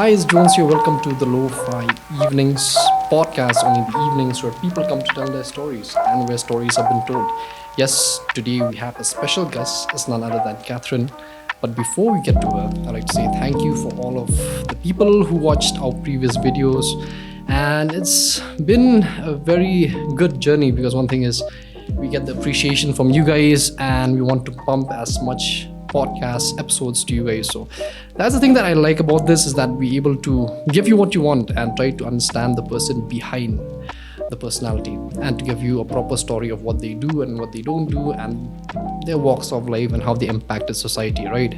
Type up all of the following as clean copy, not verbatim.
Hi, it's Jones here. Welcome to the Lofi Evenings Podcast. Only the evenings where people come to tell their stories and where stories have been told. Yes, today we have a special guest. It's none other than Catherine. But before we get to her, I'd like to say thank you for all of the people who watched our previous videos. And it's been a very good journey because one thing is we get the appreciation from you guys and we want to pump as much podcast episodes to you guys. So that's the thing that I like about this, is that we're able to give you what you want and try to understand the person behind the personality and to give you a proper story of what they do and what they don't do and their walks of life and how they impacted society, right?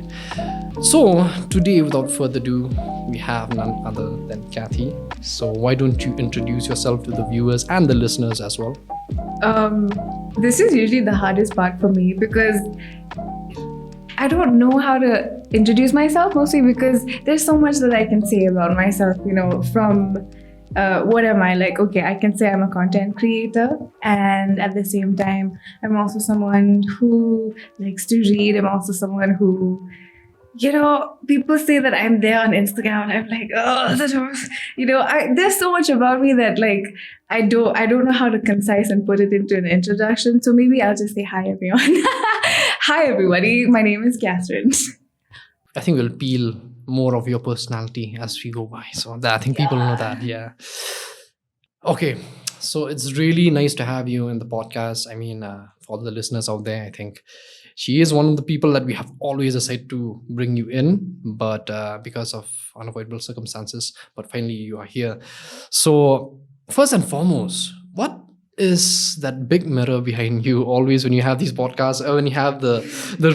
So today, without further ado, we have none other than Cathy. So why don't you introduce yourself to the viewers and the listeners as well? This is usually the hardest part for me because I don't know how to introduce myself, mostly because there's so much that I can say about myself, from what am I like? Okay, I can say I'm a content creator, and at the same time, I'm also someone who likes to read. I'm also someone who, people say that I'm there on Instagram, and I'm like, there's so much about me that I don't know how to concise and put it into an introduction. So maybe I'll just say hi, everyone. Hi, everybody. My name is Catherine. I think we'll peel more of your personality as we go by. So I think people know that. Yeah. Okay. So it's really nice to have you in the podcast. I mean, for the listeners out there, I think she is one of the people that we have always decided to bring you in, but because of unavoidable circumstances, but finally you are here. So first and foremost, what is that big mirror behind you always when you have these podcasts or when you have the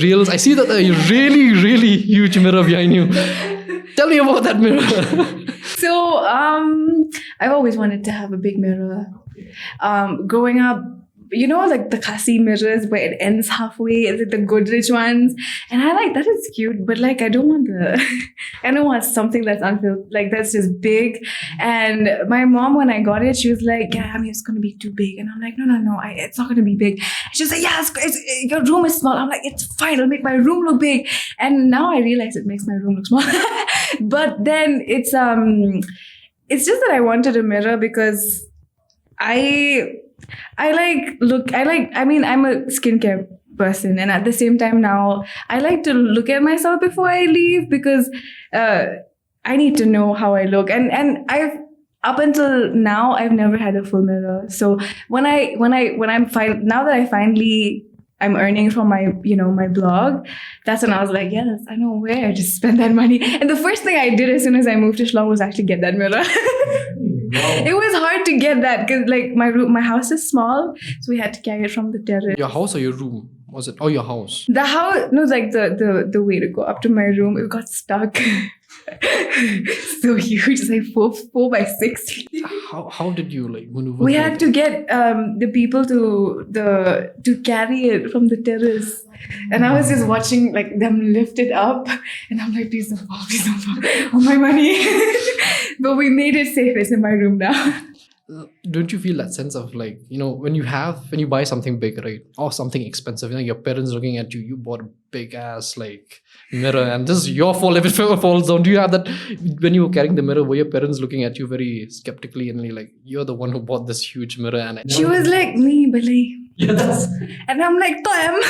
reels? I see that a really, really huge mirror behind you. Tell me about that mirror. So I've always wanted to have a big mirror. Growing up, the classy mirrors where it ends halfway, is it the Goodrich ones? And I like that, is cute, but I don't want something that's that's just big. And my mom, when I got it, she was like, yeah, it's going to be too big. And I'm like, no, it's not going to be big. And she's like, yeah, your room is small. I'm like, it's fine, it'll make my room look big. And now I realize it makes my room look small. But then it's just that I wanted a mirror because I'm a skincare person, and at the same time now I like to look at myself before I leave because I need to know how I look, and I've up until now I've never had a full mirror. So now that I finally I'm earning from my my blog, that's when I was like, yes, I know where to spend that money. And the first thing I did as soon as I moved to Shillong was actually get that mirror. Wow. It was hard to get that because my house is small, so we had to carry it from the terrace. Your house or your room? Was it? Oh, your house. The house, no, the way to go up to my room, it got stuck. So huge, it's 4 by 6. How did you maneuver? We had to get the people to carry it from the terrace. And I was just watching them lift it up, and I'm like, please don't fall, all my money. But we made it safe. It's in my room now. Don't you feel that sense of when you buy something big, right, or something expensive, your parents looking at you bought a big ass mirror and this is your fault if it falls down? Do you have that when you were carrying the mirror? Were your parents looking at you very skeptically and you're the one who bought this huge mirror? And she was like, me, but yes. And I'm like, Toem.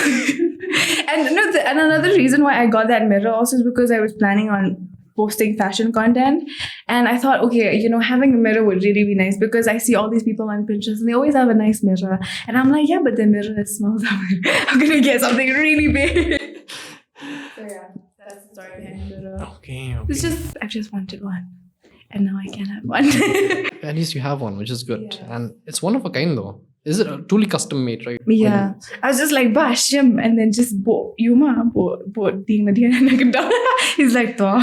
And another reason why I got that mirror also is because I was planning on posting fashion content, and I thought, okay, having a mirror would really be nice because I see all these people on Pinterest and they always have a nice mirror, and I'm like, yeah, but the mirror is small, so I'm gonna get something really big. So yeah, that's the story behind the mirror. Okay. I've just wanted one, and now I can have one. At least you have one, which is good. Yeah. And it's one of a kind though. Is it truly custom made, right? Yeah. I was just like, Bashim, and then just Yuma ding na diyan. He's like, to.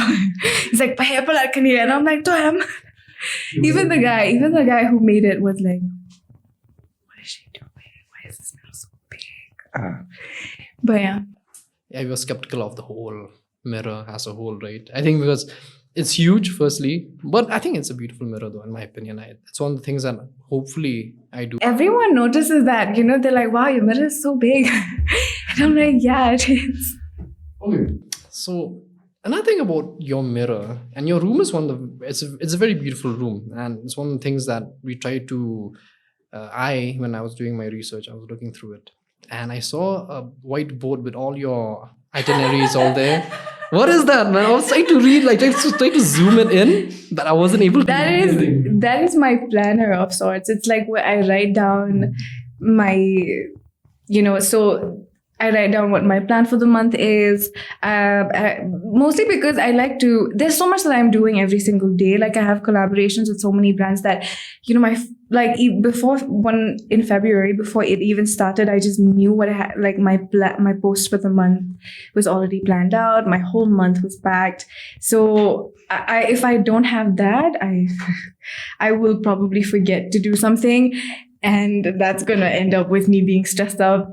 He's like, pahe pala kaniya. And I'm like, to him. Even the guy who made it was like, what is she doing? Why is this mirror so big? But yeah. Yeah, we were skeptical of the whole mirror as a whole, right? I think because it's huge, firstly, but I think it's a beautiful mirror, though, in my opinion. It's one of the things that hopefully I do. Everyone notices that, they're like, wow, your mirror is so big. And I'm like, yeah, it is. Okay. So And I think about your mirror, and your room is one of the, it's a very beautiful room, and it's one of the things that we try to. When I was doing my research, I was looking through it, and I saw a whiteboard with all your itineraries all there. What is that, man? I was trying to read, like trying to zoom it in, but I wasn't able to. That read is anything. that is my planner of sorts. It's like where I write down my, so I write down what my plan for the month is. Mostly because I like to. There's so much that I'm doing every single day. Like I have collaborations with so many brands that, before one in February, before it even started, I just knew what I had. Like my post for the month was already planned out. My whole month was packed. So if I don't have that, I will probably forget to do something, and that's gonna end up with me being stressed out.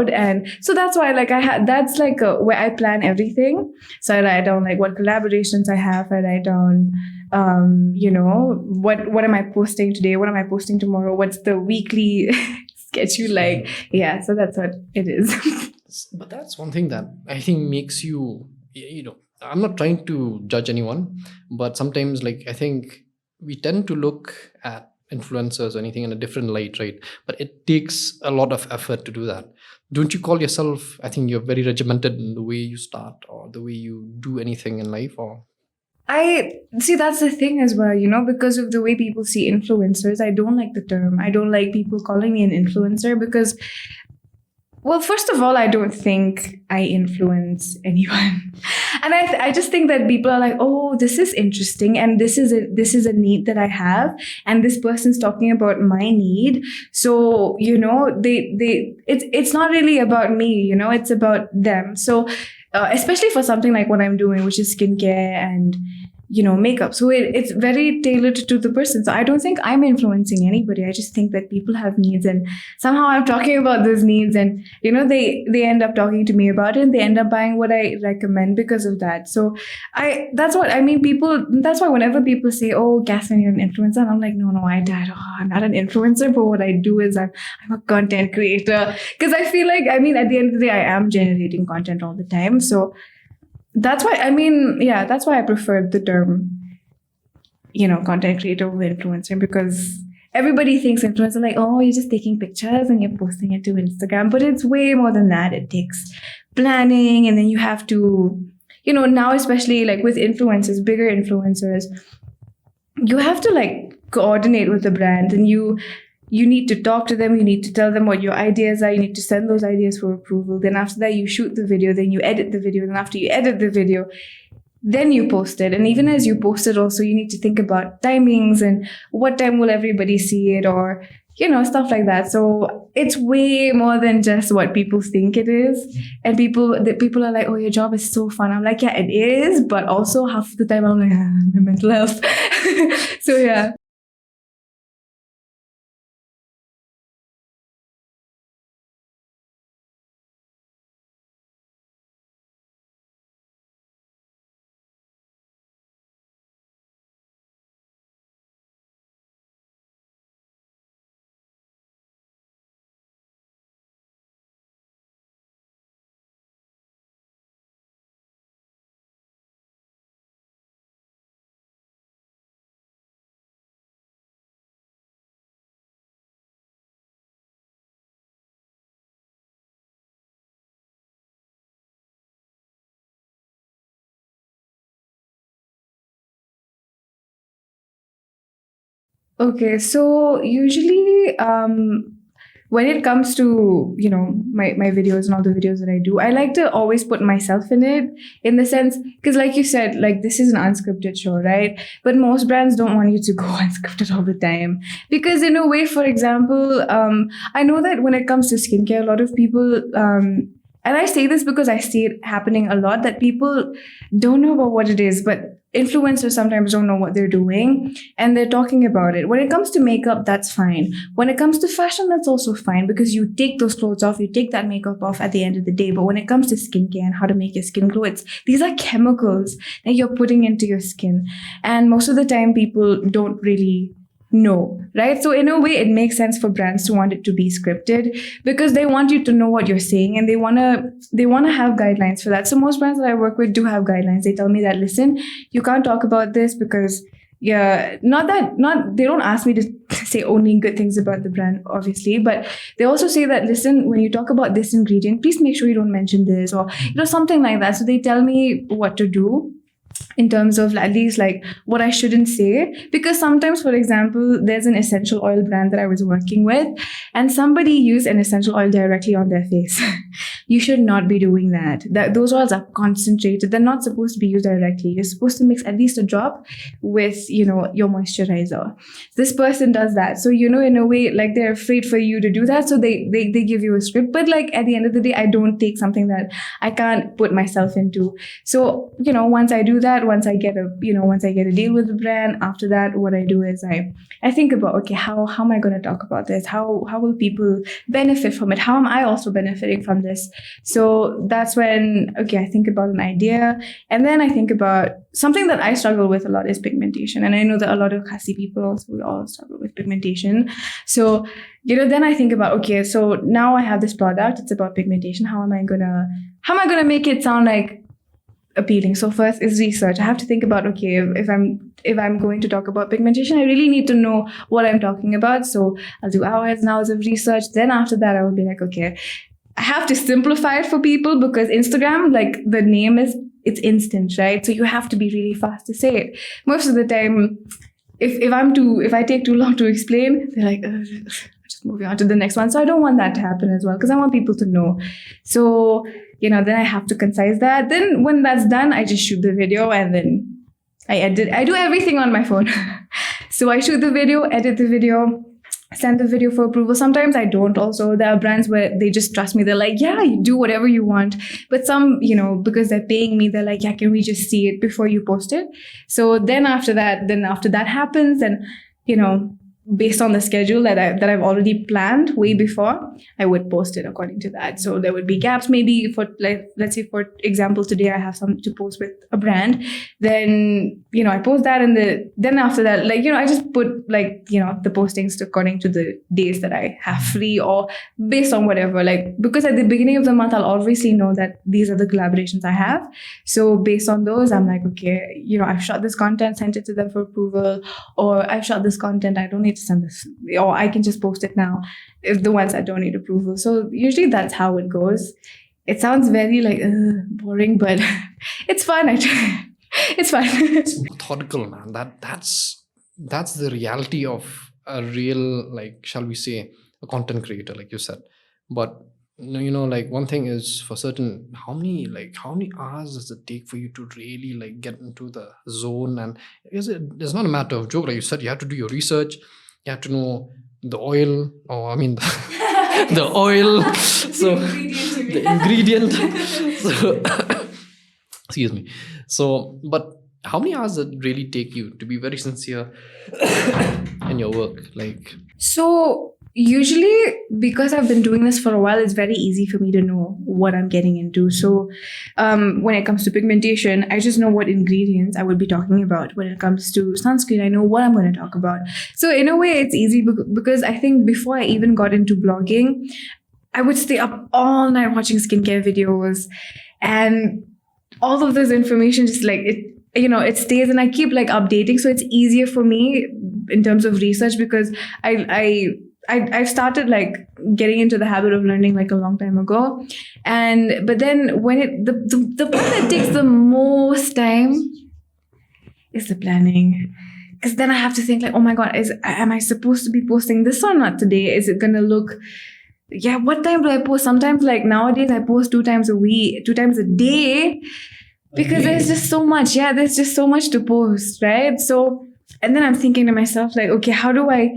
And so that's why, like, that's like where I plan everything. So I write down like what collaborations I have. I write down what am I posting today, what am I posting tomorrow, what's the weekly schedule like. Yeah, so that's what it is. But that's one thing that I think makes you, I'm not trying to judge anyone, but sometimes, like, I think we tend to look at influencers or anything in a different light, right? But it takes a lot of effort to do that. Don't you call yourself, I think you're very regimented in the way you start or the way you do anything in life, or? I see, that's the thing as well, because of the way people see influencers. I don't like the term. I don't like people calling me an influencer because, well, first of all, I don't think I influence anyone. And I just think that people are like, oh, this is interesting, and this is a need that I have, and this person's talking about my need. So, it's not really about me, it's about them. So especially for something like what I'm doing, which is skincare and makeup. So it's very tailored to the person. So I don't think I'm influencing anybody. I just think that people have needs, and somehow I'm talking about those needs, and they end up talking to me about it, and they end up buying what I recommend because of that. So that's what I mean. That's why whenever people say, "Oh, Catherine, you're an influencer," and I'm like, no, I'm not an influencer. But what I do is I'm a content creator, because I feel like, at the end of the day, I am generating content all the time. So that's why, that's why I prefer the term, content creator over influencer, because everybody thinks influencer like, oh, you're just taking pictures and you're posting it to Instagram. But it's way more than that. It takes planning, and then you have to, now especially like with influencers, bigger influencers, you have to like coordinate with the brand, and you need to talk to them, you need to tell them what your ideas are, you need to send those ideas for approval. Then after that, you shoot the video, then you edit the video, then after you edit the video, then you post it. And even as you post it also, you need to think about timings and what time will everybody see it, or, stuff like that. So it's way more than just what people think it is. And people are like, oh, your job is so fun. I'm like, yeah, it is. But also half the time I'm like, my mental health. So yeah. Okay, so usually when it comes to my videos and all the videos that I do, I like to always put myself in it, in the sense, because like you said, like this is an unscripted show, right? But most brands don't want you to go unscripted all the time, because in a way, for example, I know that when it comes to skincare, a lot of people and I say this because I see it happening a lot, that people don't know about what it is, but influencers sometimes don't know what they're doing, and they're talking about it. When it comes to makeup, that's fine. When it comes to fashion, that's also fine, because you take those clothes off, you take that makeup off at the end of the day. But when it comes to skincare and how to make your skin glow, these are chemicals that you're putting into your skin. And most of the time, people don't really No, right? So in a way, it makes sense for brands to want it to be scripted because they want you to know what you're saying, and they wanna have guidelines for that. So most brands that I work with do have guidelines. They tell me that, listen, you can't talk about this because not they don't ask me to say only good things about the brand, obviously, but they also say that, listen, when you talk about this ingredient, please make sure you don't mention this, or something like that. So they tell me what to do in terms of at least like what I shouldn't say. Because sometimes, for example, there's an essential oil brand that I was working with, and somebody used an essential oil directly on their face. You should not be doing that. Those oils are concentrated. They're not supposed to be used directly. You're supposed to mix at least a drop with, your moisturizer. This person does that. So, in a way, like, they're afraid for you to do that. So they give you a script. But like at the end of the day, I don't take something that I can't put myself into. So, once I do that, once I get a deal with the brand, after that, what I do is I think about, okay, how am I going to talk about this? How will people benefit from it? How am I also benefiting from this? So that's when, okay, I think about an idea, and then I think about something that I struggle with a lot is pigmentation. And I know that a lot of Khasi people also all struggle with pigmentation. So, then I think about, okay, so now I have this product, it's about pigmentation. How am I gonna make it sound like appealing? So first is research. I have to think about, okay, if I'm going to talk about pigmentation, I really need to know what I'm talking about. So I'll do hours and hours of research. Then after that, I will be like, okay, I have to simplify it for people because Instagram, like the name it's instant, right? So you have to be really fast to say it. Most of the time, if I take too long to explain, they're like, just moving on to the next one. So I don't want that to happen as well because I want people to know. So, then I have to concise that. Then when that's done, I just shoot the video and then I edit. I do everything on my phone. So I shoot the video, edit the video, send the video for approval. Sometimes I don't also. There are brands where they just trust me. They're like, yeah, you do whatever you want. But some, because they're paying me, they're like, yeah, can we just see it before you post it? So then after that happens, then, based on the schedule that I've already planned way before, I would post it according to that. So there would be gaps, maybe for, like, let's say for example, today I have some to post with a brand. Then, I post that, and then after that, like, I just put like, the postings according to the days that I have free or based on whatever, like, because at the beginning of the month, I'll obviously know that these are the collaborations I have. So based on those, I'm like, okay, I've shot this content, sent it to them for approval, or I've shot this content, I don't need to send this, or I can just post it now if the ones that don't need approval. So usually that's how it goes. It sounds very like boring, but it's fun actually. It's fun. It's methodical, man. That's the reality of a real, like, shall we say, a content creator, like you said. But like, one thing is for certain, how many hours does it take for you to really like get into the zone? And it's not a matter of joke, like you said. You have to do your research. You have to know the oil, or I mean the oil. So the ingredient. So excuse me. So, but how many hours does it really take you to be very sincere in your work? Like, so usually, because I've been doing this for a while, it's very easy for me to know what I'm getting into. So when it comes to pigmentation, I just know what ingredients I would be talking about. When it comes to sunscreen, I know what I'm going to talk about. So in a way, it's easy because I think before I even got into blogging, I would stay up all night watching skincare videos, and all of this information just like it stays, and I keep like updating. So it's easier for me in terms of research because I've started like getting into the habit of learning like a long time ago. But then when the part that takes the most time is the planning. Because then I have to think like, oh my God, am I supposed to be posting this or not today? Is it going to look, what time do I post? Sometimes like nowadays I post 2 times a day because there's just so much. Yeah, there's just so much to post, right? So, and then I'm thinking to myself like, okay, how do I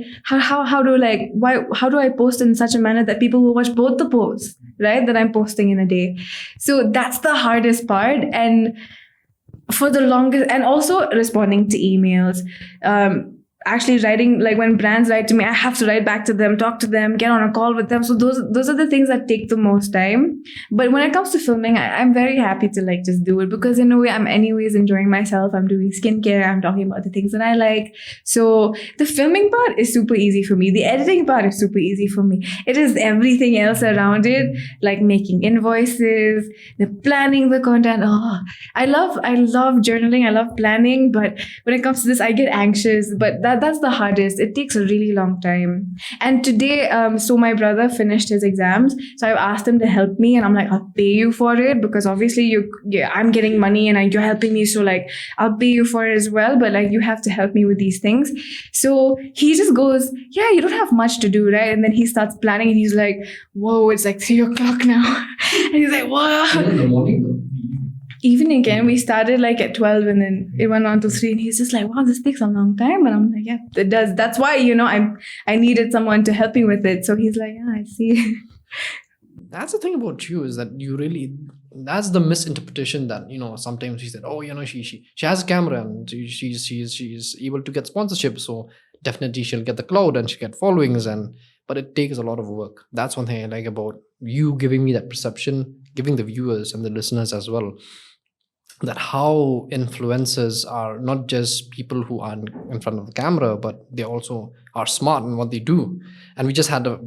post in such a manner that people will watch both the posts, right? That I'm posting in a day. So that's the hardest part. And for the longest, and also responding to emails. actually writing, like when brands write to me, I have to write back to them, talk to them, get on a call with them. So those are the things that take the most time. But when it comes to filming, I'm very happy to like just do it, because in a way I'm anyways enjoying myself. I'm doing skincare, I'm talking about the things that I like. So the filming part is super easy for me. The editing part is super easy for me. It is everything else around it, like making invoices, the planning the content. Oh, I love journaling, I love planning, but when it comes to this, I get anxious. But that's the hardest. It takes a really long time. And today, so my brother finished his exams, so I've asked him to help me, and I'm like, I'll pay you for it, because obviously I'm getting money and you're helping me, so like I'll pay you for it as well, but like you have to help me with these things. So he just goes, yeah, you don't have much to do, right? And then he starts planning, and he's like, whoa, it's like 3 o'clock now. And he's like, whoa. In the morning. Evening again, we started like at 12, and then it went on to 3, and he's just like, wow, this takes a long time. And I'm like, yeah, it does. That's why, I needed someone to help me with it. So he's like, yeah, I see. That's the thing about you, is that that's the misinterpretation that, sometimes she said, oh, she has a camera and she's able to get sponsorship. So definitely she'll get the cloud and she'll get followings, but it takes a lot of work. That's one thing I like about you giving me that perception, giving the viewers and the listeners as well, that how influencers are not just people who are in front of the camera, but they also are smart in what they do. And we just had a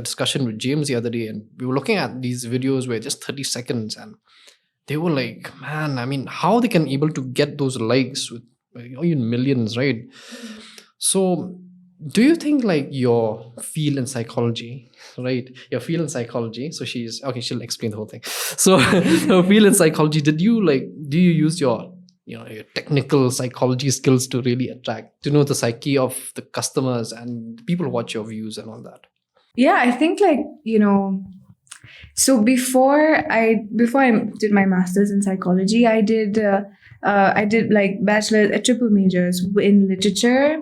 discussion with James the other day, and we were looking at these videos where just 30 seconds, and they were like, man, I mean, how they can able to get those likes with even millions, right? So do you think like your field in psychology, right? Your field in psychology. So she'll explain the whole thing. So your field in psychology, do you use your technical psychology skills to really to know the psyche of the customers and people who watch your views and all that? Yeah, I think so before I did my master's in psychology, I did like bachelor's, triple majors in literature,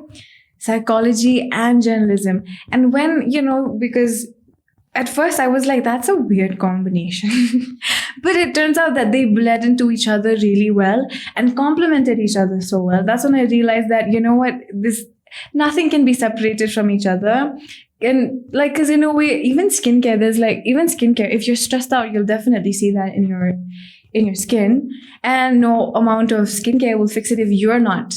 psychology, and journalism. And when, because at first I was like, that's a weird combination. But it turns out that they bled into each other really well and complemented each other so well. That's when I realized that, nothing can be separated from each other. And like, because in a way, even skincare, if you're stressed out, you'll definitely see that in your skin. And no amount of skincare will fix it if you're not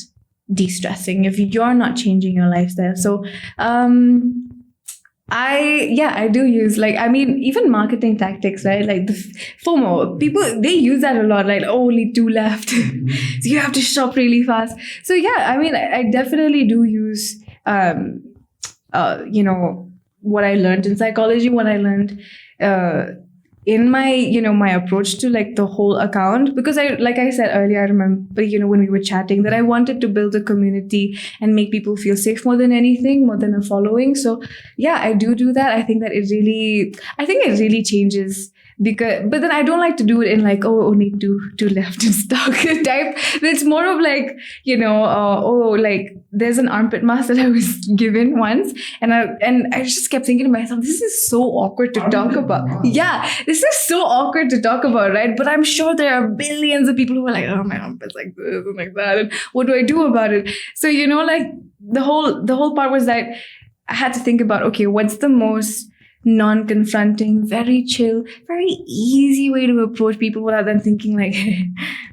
de-stressing, if you're not changing your lifestyle. So I do use even marketing tactics, right? Like the FOMO, people, they use that a lot, like, oh, only 2 left. So you have to shop really fast. So yeah, I definitely do use what I learned in psychology, what I learned in my my approach to like the whole account, because I said earlier, I remember when we were chatting, that I wanted to build a community and make people feel safe more than anything, more than a following. So yeah, I do that. I think it really changes, but then I don't like to do it in like, oh, only two left in stock type. It's more of like like there's an armpit mask that I was given once, and I just kept thinking to myself, this is so awkward to talk about. Yeah, this is so awkward to talk about, right? But I'm sure there are billions of people who are like, oh, my armpit's like this and like that, and what do I do about it? So like the whole part was that I had to think about, okay, what's the most non-confronting, very chill, very easy way to approach people without them thinking like,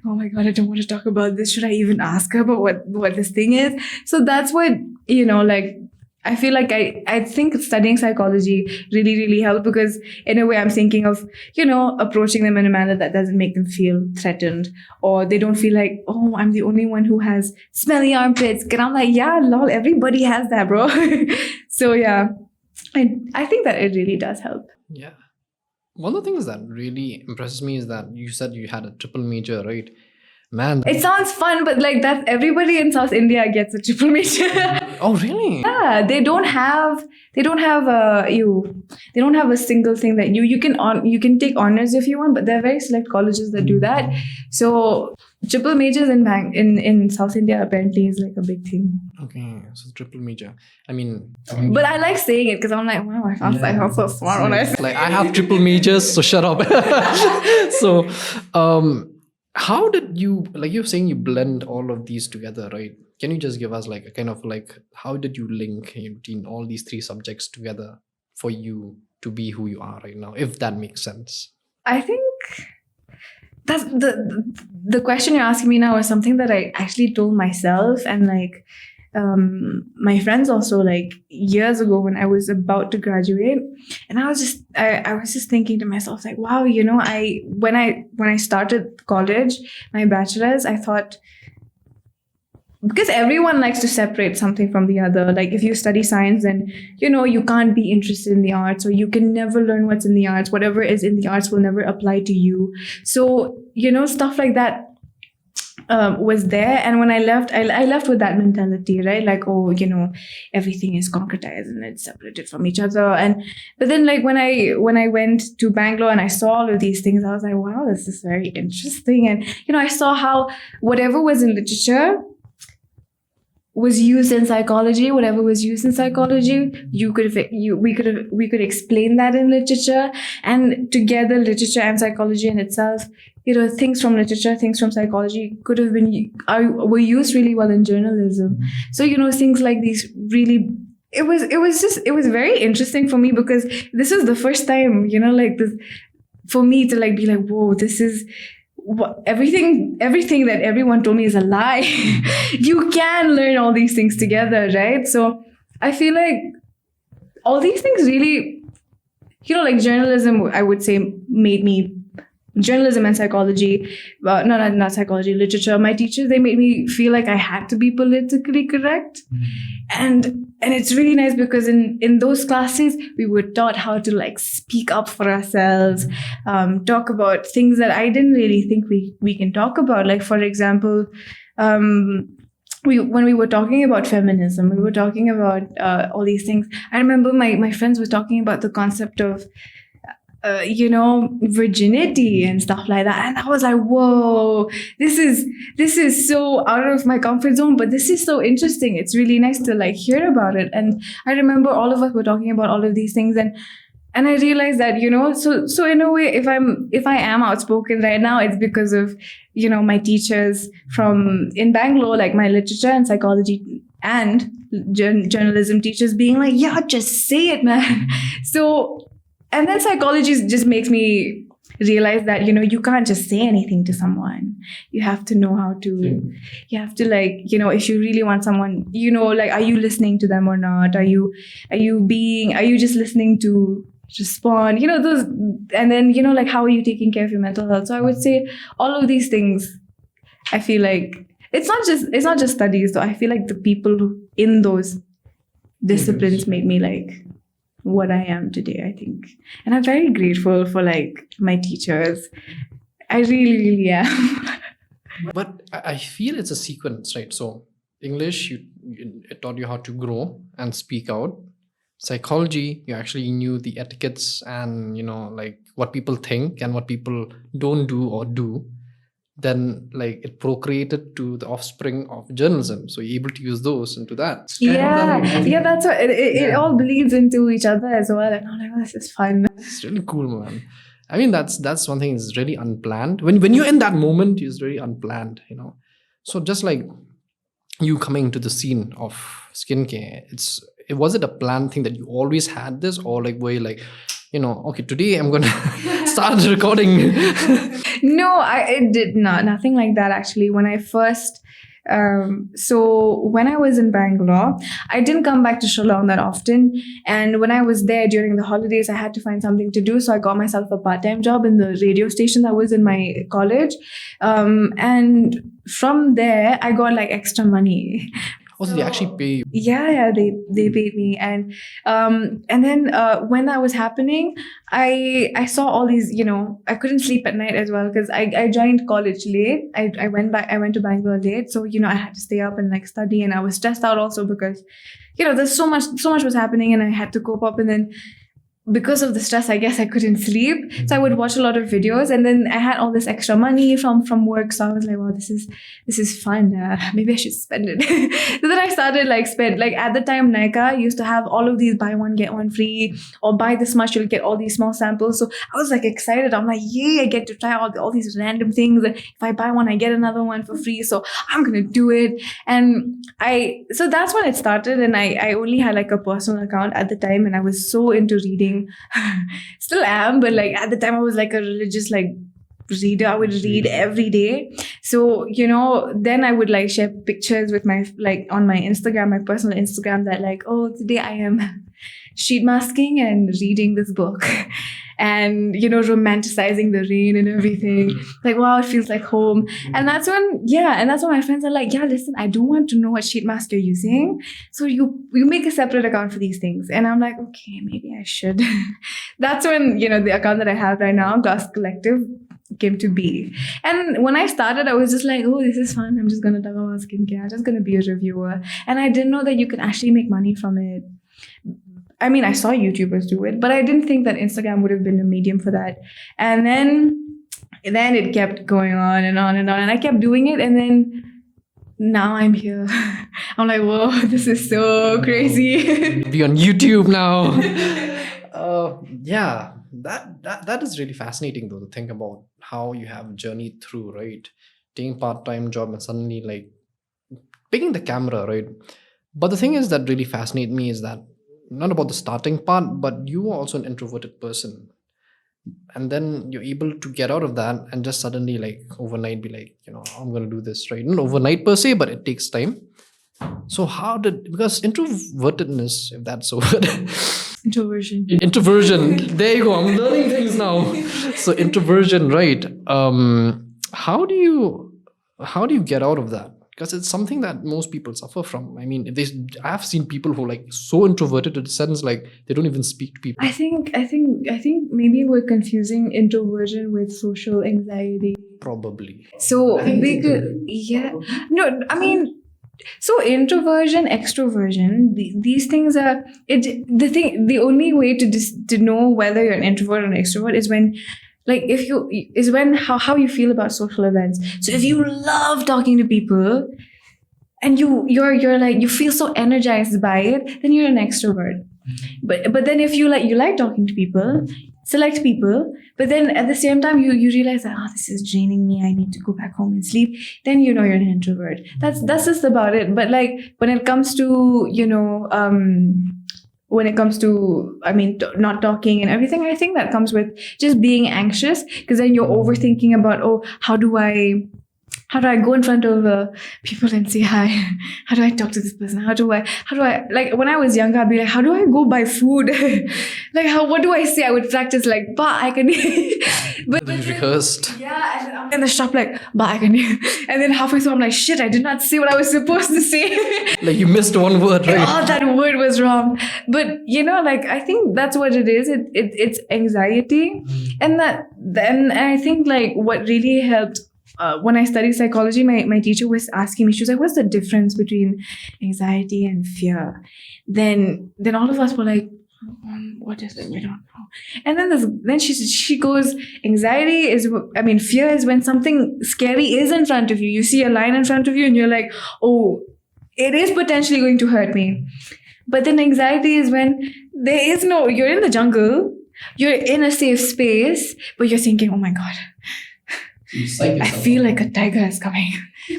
oh my God, I don't want to talk about this. Should I even ask her about what this thing is? So that's what, like, I feel like I think studying psychology really, really helped, because in a way I'm thinking of, approaching them in a manner that doesn't make them feel threatened, or they don't feel like, oh, I'm the only one who has smelly armpits. And I'm like, yeah, lol, everybody has that, bro. So yeah. I think that it really does help. Yeah. One of the things that really impresses me is that you said you had a triple major, right? Man. It sounds fun, but like that, everybody in South India gets a triple major. Oh, really? Yeah, they don't have a single thing that you can take honors if you want, but there are very select colleges that do that. So triple majors in South India apparently is like a big thing. Okay, so triple major. But I like saying it because I'm like, wow, I sound so smart when I say like I have triple majors, so shut up. So how did you, like you're saying, you blend all of these together, right? can you just give us like a kind of like how did you link between all these three subjects together for you to be who you are right now, if that makes sense? I think that's the question you're asking me now is something that I actually told myself and like my friends also, like years ago when I was about to graduate, and I was just thinking to myself like, wow, when I started college, my bachelor's, I thought, because everyone likes to separate something from the other. Like if you study science, then you can't be interested in the arts, or you can never learn what's in the arts. Whatever is in the arts will never apply to you. So stuff like that was there. And when I left, I left with that mentality, right? Like, oh, everything is concretized and it's separated from each other. But then like when I went to Bangalore and I saw all of these things, I was like, wow, this is very interesting. And I saw how whatever was in literature was used in psychology. Whatever was used in psychology, we could explain that in literature, and together literature and psychology in itself, things from literature, things from psychology were used really well in journalism. So things like these really, it was very interesting for me, because this is the first time like this for me to like be like, whoa, this is everything that everyone told me is a lie. You can learn all these things together, right? So I feel like all these things really, like journalism, I would say, made me, journalism and psychology, not psychology, literature, my teachers, they made me feel like I had to be politically correct. And it's really nice, because in those classes, we were taught how to like speak up for ourselves, talk about things that I didn't really think we can talk about. Like, for example, when we were talking about feminism, we were talking about all these things. I remember my friends were talking about the concept of virginity and stuff like that. And I was like, whoa, this is so out of my comfort zone, but this is so interesting. It's really nice to like hear about it. And I remember all of us were talking about all of these things, and I realized that, so in a way, if I am outspoken right now, it's because of, my teachers in Bangalore, like my literature and psychology and journalism teachers being like, yeah, just say it, man. So, and then psychology just makes me realize that, you can't just say anything to someone. You have to know how to, you have to like, if you really want someone, like, are you listening to them or not? Are you just listening to respond? Those, and then, like, how are you taking care of your mental health? So I would say all of these things, I feel like it's not just studies though. I feel like the people in those disciplines made me like what I am today, I think. And I'm very grateful for like my teachers. I really, really am. But I feel it's a sequence, right? So English, it taught you how to grow and speak out. Psychology, you actually knew the etiquettes and, like what people think and what people don't do or do. Then like it procreated to the offspring of journalism, so you're able to use those into that. Yeah, that's what it all bleeds into each other as well. And I'm like, oh, this is fun. It's really cool, man. I mean, that's one thing is really unplanned. When you're in that moment, it's very unplanned, So just like you coming to the scene of skincare, was it a planned thing that you always had this, or like were you like, okay, today I'm gonna start recording? No, it did not. Nothing like that, actually. When I first, so when I was in Bangalore, I didn't come back to Shillong that often. And when I was there during the holidays, I had to find something to do. So I got myself a part-time job in the radio station that was in my college. And from there, I got like extra money. Also, they actually pay you. Yeah, they paid me, and then when that was happening, I saw all these, I couldn't sleep at night as well, because I joined college late. I went to Bangalore late, so I had to stay up and like study, and I was stressed out also because there's so much was happening, and I had to cope up, and then because of the stress, I guess I couldn't sleep. So I would watch a lot of videos, and then I had all this extra money from work. So I was like, wow, this is fun. Maybe I should spend it. So then I started spend at the time Nykaa used to have all of these buy one get one free, or buy this much you'll get all these small samples. So I was excited. I'm like, yay, I get to try all these random things. If I buy one, I get another one for free. So I'm gonna do it. And so that's when it started. And I only had a personal account at the time, and I was so into reading. Still am, but at the time I was a religious reader. I would read every day. So then I would share pictures with my on my Instagram, my personal Instagram, that oh, today I am sheet masking and reading this book. And romanticizing the rain and everything, wow, it feels like home. And that's when my friends are listen, I don't want to know what sheet mask you're using, so you make a separate account for these things. And I'm like, okay, maybe I should. That's when the account that I have right now, Glass Collective, came to be. And when I started, I was just oh, this is fun, I'm just gonna talk about skincare, I'm just gonna be a reviewer. And I didn't know that you can actually make money from it. I mean, I saw YouTubers do it, but I didn't think that Instagram would have been a medium for that. And then it kept going on and on and on, and I kept doing it. And then now I'm here. I'm like, whoa, this is so crazy. Be on YouTube now. Yeah, that is really fascinating though, to think about how you have journeyed through, right? Taking part-time job and suddenly picking the camera, right? But the thing is that really fascinates me is that not about the starting part, but you are also an introverted person. And then you're able to get out of that and just suddenly overnight be I'm going to do this, right? Not overnight per se, but it takes time. So because introvertedness, if that's a word. Introversion. There you go. I'm learning things now. So introversion, right? How do you get out of that? Because it's something that most people suffer from. I mean, I've seen people who so introverted in the sense they don't even speak to people. I think maybe we're confusing introversion with social anxiety. Probably. So so introversion, extroversion, these things are the only way to know whether you're an introvert or an extrovert is when how you feel about social events. So if you love talking to people and you feel so energized by it, then you're an extrovert. But then if you like talking to people, select people, but then at the same time you realize that this is draining me, I need to go back home and sleep, then you're an introvert. That's just about it. But when it comes to not talking and everything, I think that comes with just being anxious, because then you're overthinking about, how do I go in front of people and say hi? How do I talk to this person? How do I when I was younger, I'd be how do I go buy food? What do I say? I would practice ba, I can. But you rehearsed. Yeah, and then I'm in the shop ba, I can. And then halfway through, I'm shit, I did not say what I was supposed to say. You missed one word, right? Oh, that word was wrong. But I think that's what it is. It's anxiety, and I think what really helped. When I studied psychology, my teacher was asking me, she was like, what's the difference between anxiety and fear? Then all of us were what is it? We don't know. And then she goes, fear is when something scary is in front of you. You see a lion in front of you and you're oh, it is potentially going to hurt me. But then anxiety is when you're in the jungle, you're in a safe space, but you're thinking, oh my God, I feel like a tiger is coming.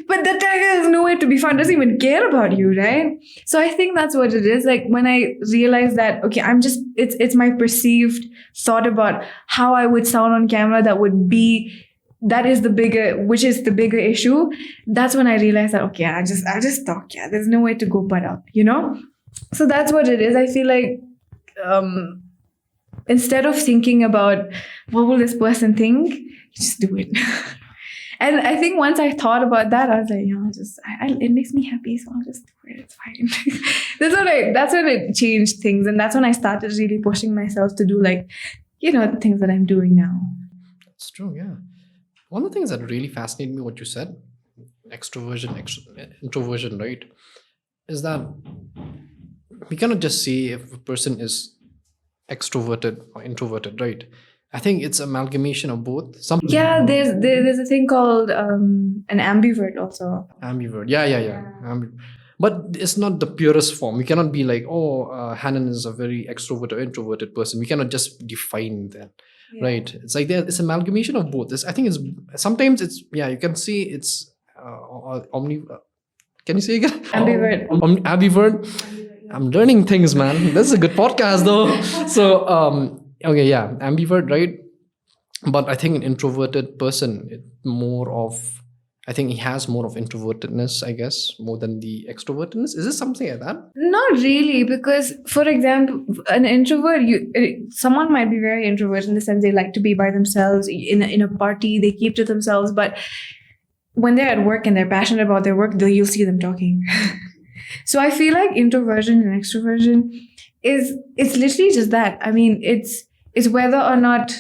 But the tiger is nowhere to be found, doesn't even care about you, right? So I think that's what it is. When I realized that, okay, it's my perceived thought about how I would sound on camera which is the bigger issue. That's when I realized that, okay, I'll just talk. Yeah, there's nowhere to go but up, So that's what it is. I feel instead of thinking about what will this person think, just do it. And I think once I thought about that, I was it makes me happy, so I'll just do it. It's fine. That's when it changed things, and that's when I started really pushing myself to do the things that I'm doing now. That's true, yeah. One of the things that really fascinated me, what you said, extroversion, introversion, right, is that we cannot just say if a person is extroverted or introverted, right? I think it's amalgamation of both. Some Yeah, there's a thing called an ambivert also. ambivert. Yeah. But it's not the purest form. We cannot be like, oh, Hannon is a very extrovert or introverted person. We cannot just define that, right? It's like it's amalgamation of both. I think it's sometimes it's you can see it's omni. Can you say again? Ambivert. Ambivert. I'm learning things, man. This is a good podcast, though. So, okay, yeah, ambivert, right? But I think an introverted person, I think he has more of introvertedness, I guess, more than the extrovertedness. Is it something like that? Not really, because for example, an introvert, someone might be very introvert in the sense they like to be by themselves in a party, they keep to themselves, but when they're at work and they're passionate about their work, you'll see them talking. So I feel like introversion and extroversion it's literally just that. I mean, it's whether or not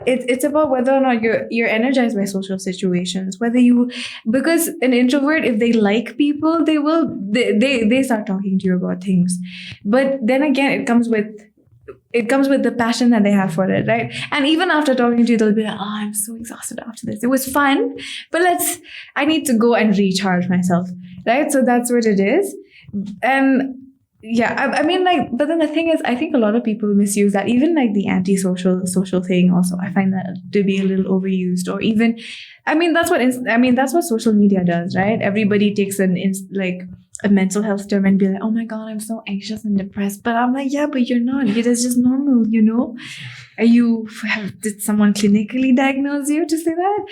it's about whether or not you're energized by social situations. Because an introvert, if they like people, they start talking to you about things. But then again, it comes with the passion that they have for it, right? And even after talking to you, they'll be like, "Oh, I'm so exhausted after this. It was fun, but I need to go and recharge myself," right? So that's what it is. And yeah, I mean, like, but then the thing is, I think a lot of people misuse that. Even like the social thing, also, I find that to be a little overused. Or even, I mean, that's what social media does, right? Everybody takes a mental health term and be like, "Oh my god, I'm so anxious and depressed." But I'm like, yeah, but you're not. It is just normal, you know. Did someone clinically diagnose you to say that?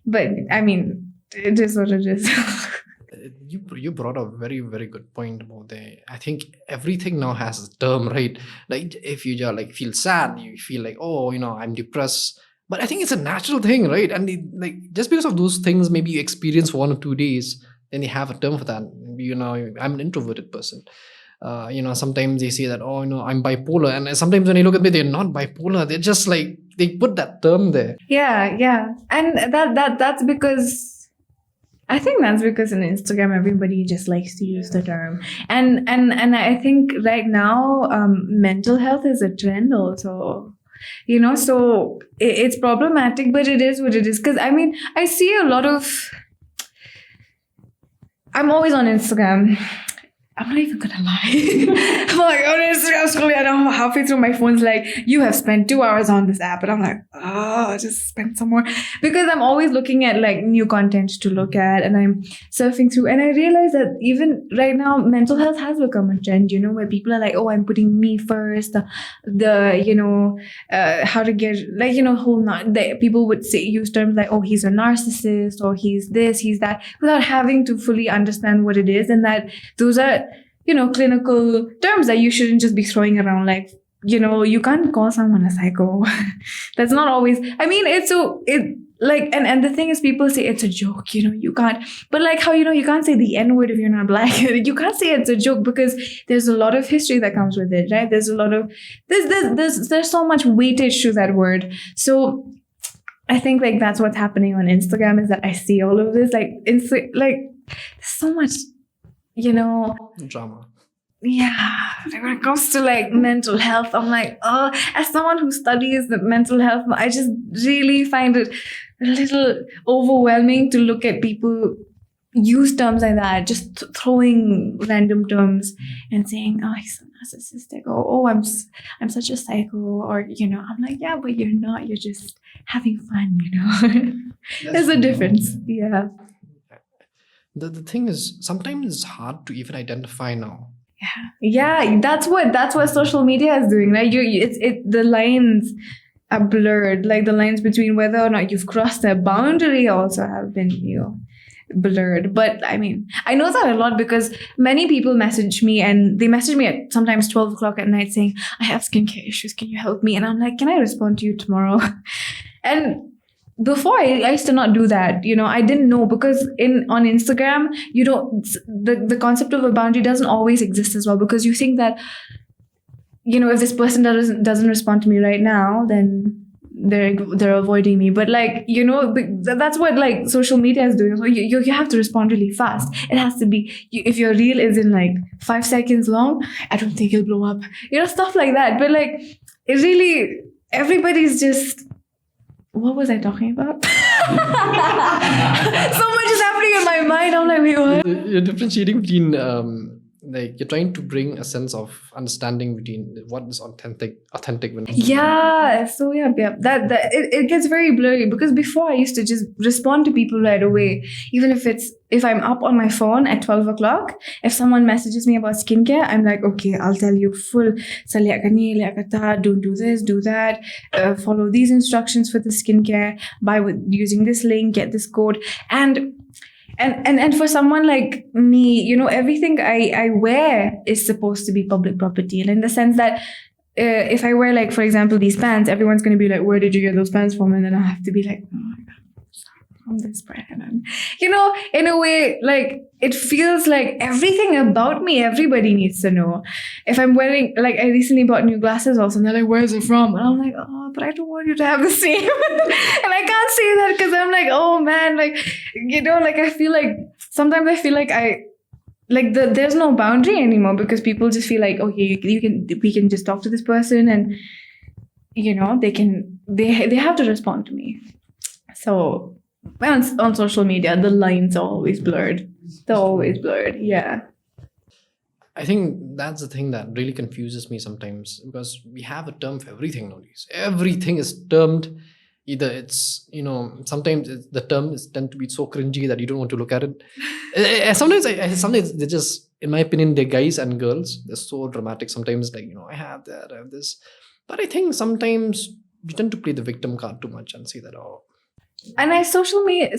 But I mean, it is what it is. You brought a very, very good point about that. I think everything now has a term, right? Like if you just like feel sad, you feel like, oh, I'm depressed. But I think it's a natural thing, right? And just because of those things, maybe you experience for 1 or 2 days, then they have a term for that. I'm an introverted person. Sometimes they say that, oh, I'm bipolar. And sometimes when you look at me, they're not bipolar. They're just like, they put that term there. Yeah. And that's because I think that's because in Instagram everybody just likes to use the term, and I think right now mental health is a trend also, so it's problematic, but it is what it is. Because I mean, I see a lot of. I'm always on Instagram. I'm not even gonna lie. I'm like on Instagram scrolling, and I'm halfway through my phone's like, "You have spent 2 hours on this app," and I'm like, "Oh, just spend some more," because I'm always looking at like new content to look at, and I'm surfing through, and I realize that even right now, mental health has become a trend. Where people are like, "Oh, I'm putting me first." How to get people would use terms like, "Oh, he's a narcissist," or "He's this, he's that," without having to fully understand what it is, and that those are clinical terms that you shouldn't just be throwing around. Like, you can't call someone a psycho. That's not always, I mean, and the thing is, people say it's a joke, you can't, but like how, you can't say the N word if you're not black. You can't say it's a joke because there's a lot of history that comes with it, right? There's a lot of, there's so much weightage to that word. So I think like that's what's happening on Instagram, is that I see all of this, there's so much, Drama. Yeah, when it comes to like mental health, I'm like, oh, as someone who studies the mental health, I just really find it a little overwhelming to look at people use terms like that, just throwing random terms and saying, "Oh, he's so narcissistic," or "Oh, I'm such a psycho," or I'm like, yeah, but you're not. You're just having fun, There's a difference. Yeah. The thing is, sometimes it's hard to even identify now. Yeah. That's what social media is doing, right? The lines are blurred, like the lines between whether or not you've crossed a boundary also have been blurred. But I mean, I know that a lot because many people message me, and they message me at sometimes 12 o'clock at night saying, "I have skincare issues, can you help me?" And I'm like, "Can I respond to you tomorrow?" And before I used to not do that, I didn't know, because on Instagram, the concept of a boundary doesn't always exist as well, because you think that, if this person doesn't respond to me right now, then they're avoiding me. But like, that's what like social media is doing. So you have to respond really fast. It has to be, if your reel is in like 5 seconds long, I don't think it'll blow up, stuff like that. But like, it really, everybody's just, what was I talking about? So much is happening in my mind. I'm like, wait, what? You're differentiating between like you're trying to bring a sense of understanding between what is authentic when Yeah. So yeah. That it gets very blurry, because before I used to just respond to people right away, even if I'm up on my phone at 12 o'clock. If someone messages me about skincare, I'm like, okay, I'll tell you full. Don't do this, do that. Follow these instructions for the skincare. Buy with using this link, get this code, and for someone like me, everything I wear is supposed to be public property, and in the sense that if I wear, like, for example, these pants, everyone's going to be like, where did you get those pants from? And then I have to be like, oh my God, from this brand. And, in a way, like, it feels like everything about me, everybody needs to know. If I'm wearing, like, I recently bought new glasses also, and they're like, where is it from? And I'm like, oh, but I don't want you to have the same. And I can't say that because I'm like, oh man, like, like, I feel like, sometimes I feel like there's no boundary anymore, because people just feel like, okay, we can just talk to this person, and they have to respond to me. So on social media, the lines are always blurred. They're always blurred. Yeah. I think that's the thing that really confuses me sometimes, because we have a term for everything nowadays. Everything is termed. Either it's, sometimes the term is tend to be so cringy that you don't want to look at it. Sometimes they just, in my opinion, they're guys and girls. They're so dramatic. Sometimes, like, I have that, I have this. But I think sometimes you tend to play the victim card too much and say that, oh. And social media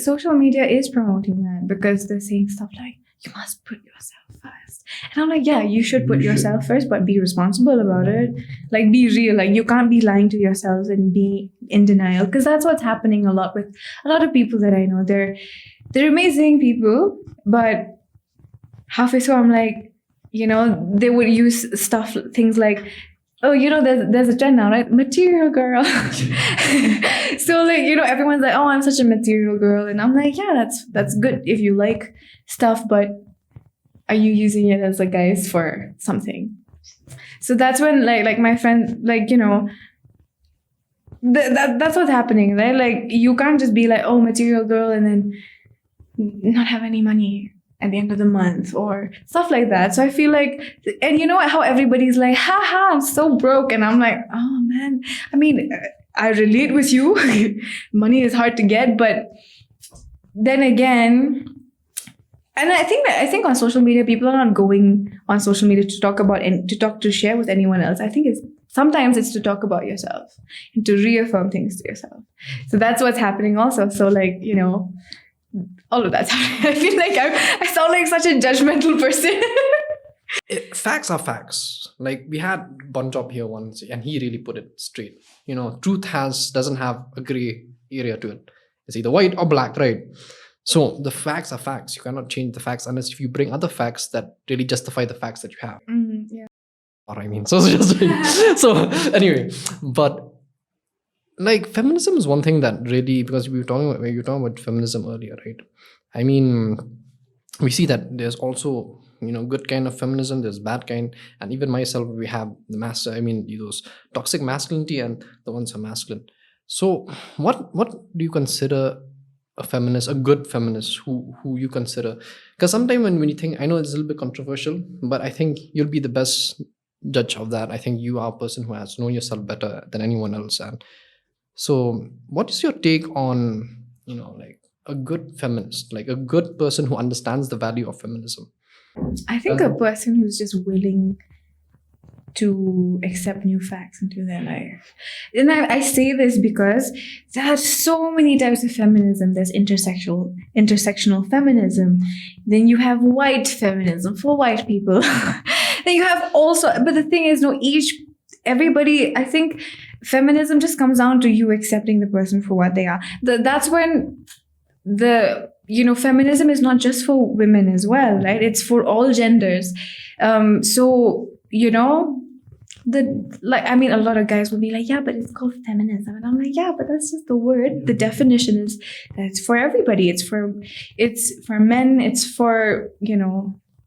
is promoting that, because they're saying stuff like, you must put yourself first. And I'm like, yeah, you should put yourself first, but be responsible about it. Like, be real. Like, you can't be lying to yourselves and be in denial, because that's what's happening a lot with a lot of people that I know. They're amazing people, but halfway through, I'm like, they would use things like, oh, there's a trend now, right? Material girl. So, like, everyone's like, oh, I'm such a material girl. And I'm like, yeah, that's good if you like stuff, but are you using it as a guise for something? So that's when, like my friend, like, that's what's happening, right? Like, you can't just be like, oh, material girl, and then not have any money at the end of the month or stuff like that. So I feel like, and you know how everybody's like, haha, I'm so broke. And I'm like, oh man, I mean, I relate with you. Money is hard to get, but then again, and I think on social media, people are not going on social media to talk about and to share with anyone else. I think sometimes it's to talk about yourself and to reaffirm things to yourself. So that's what's happening also. So, like, all of that's happening. I feel like I sound like such a judgmental person. Facts are facts. Like, we had Bon Job here once, and he really put it straight. Truth doesn't have a gray area to it. It's either white or black, right? So the facts are facts. You cannot change the facts unless if you bring other facts that really justify the facts that you have. Yeah. Or I mean, so anyway, but like, feminism is one thing that really, because you were talking about feminism earlier, right? I mean, we see that there's also, good kind of feminism, there's bad kind, and even myself, we have those toxic masculinity and the ones who are masculine. So what do you consider a good feminist, who you consider? Because sometimes when you think, I know it's a little bit controversial, but I think you'll be the best judge of that. I think you are a person who has known yourself better than anyone else. And so what is your take on, like, a good feminist, like a good person who understands the value of feminism? I think a person who's just willing to accept new facts into their life. And I say this because there are so many types of feminism. There's intersectional feminism. Then you have white feminism for white people. Then you have also, but the thing is, everybody, I think feminism just comes down to you accepting the person for what they are. That's when feminism is not just for women as well, right? It's for all genders. So, a lot of guys will be like, yeah, but it's called feminism. And I'm like, yeah, but that's just the word. The definition is that it's for everybody. It's for men. It's for,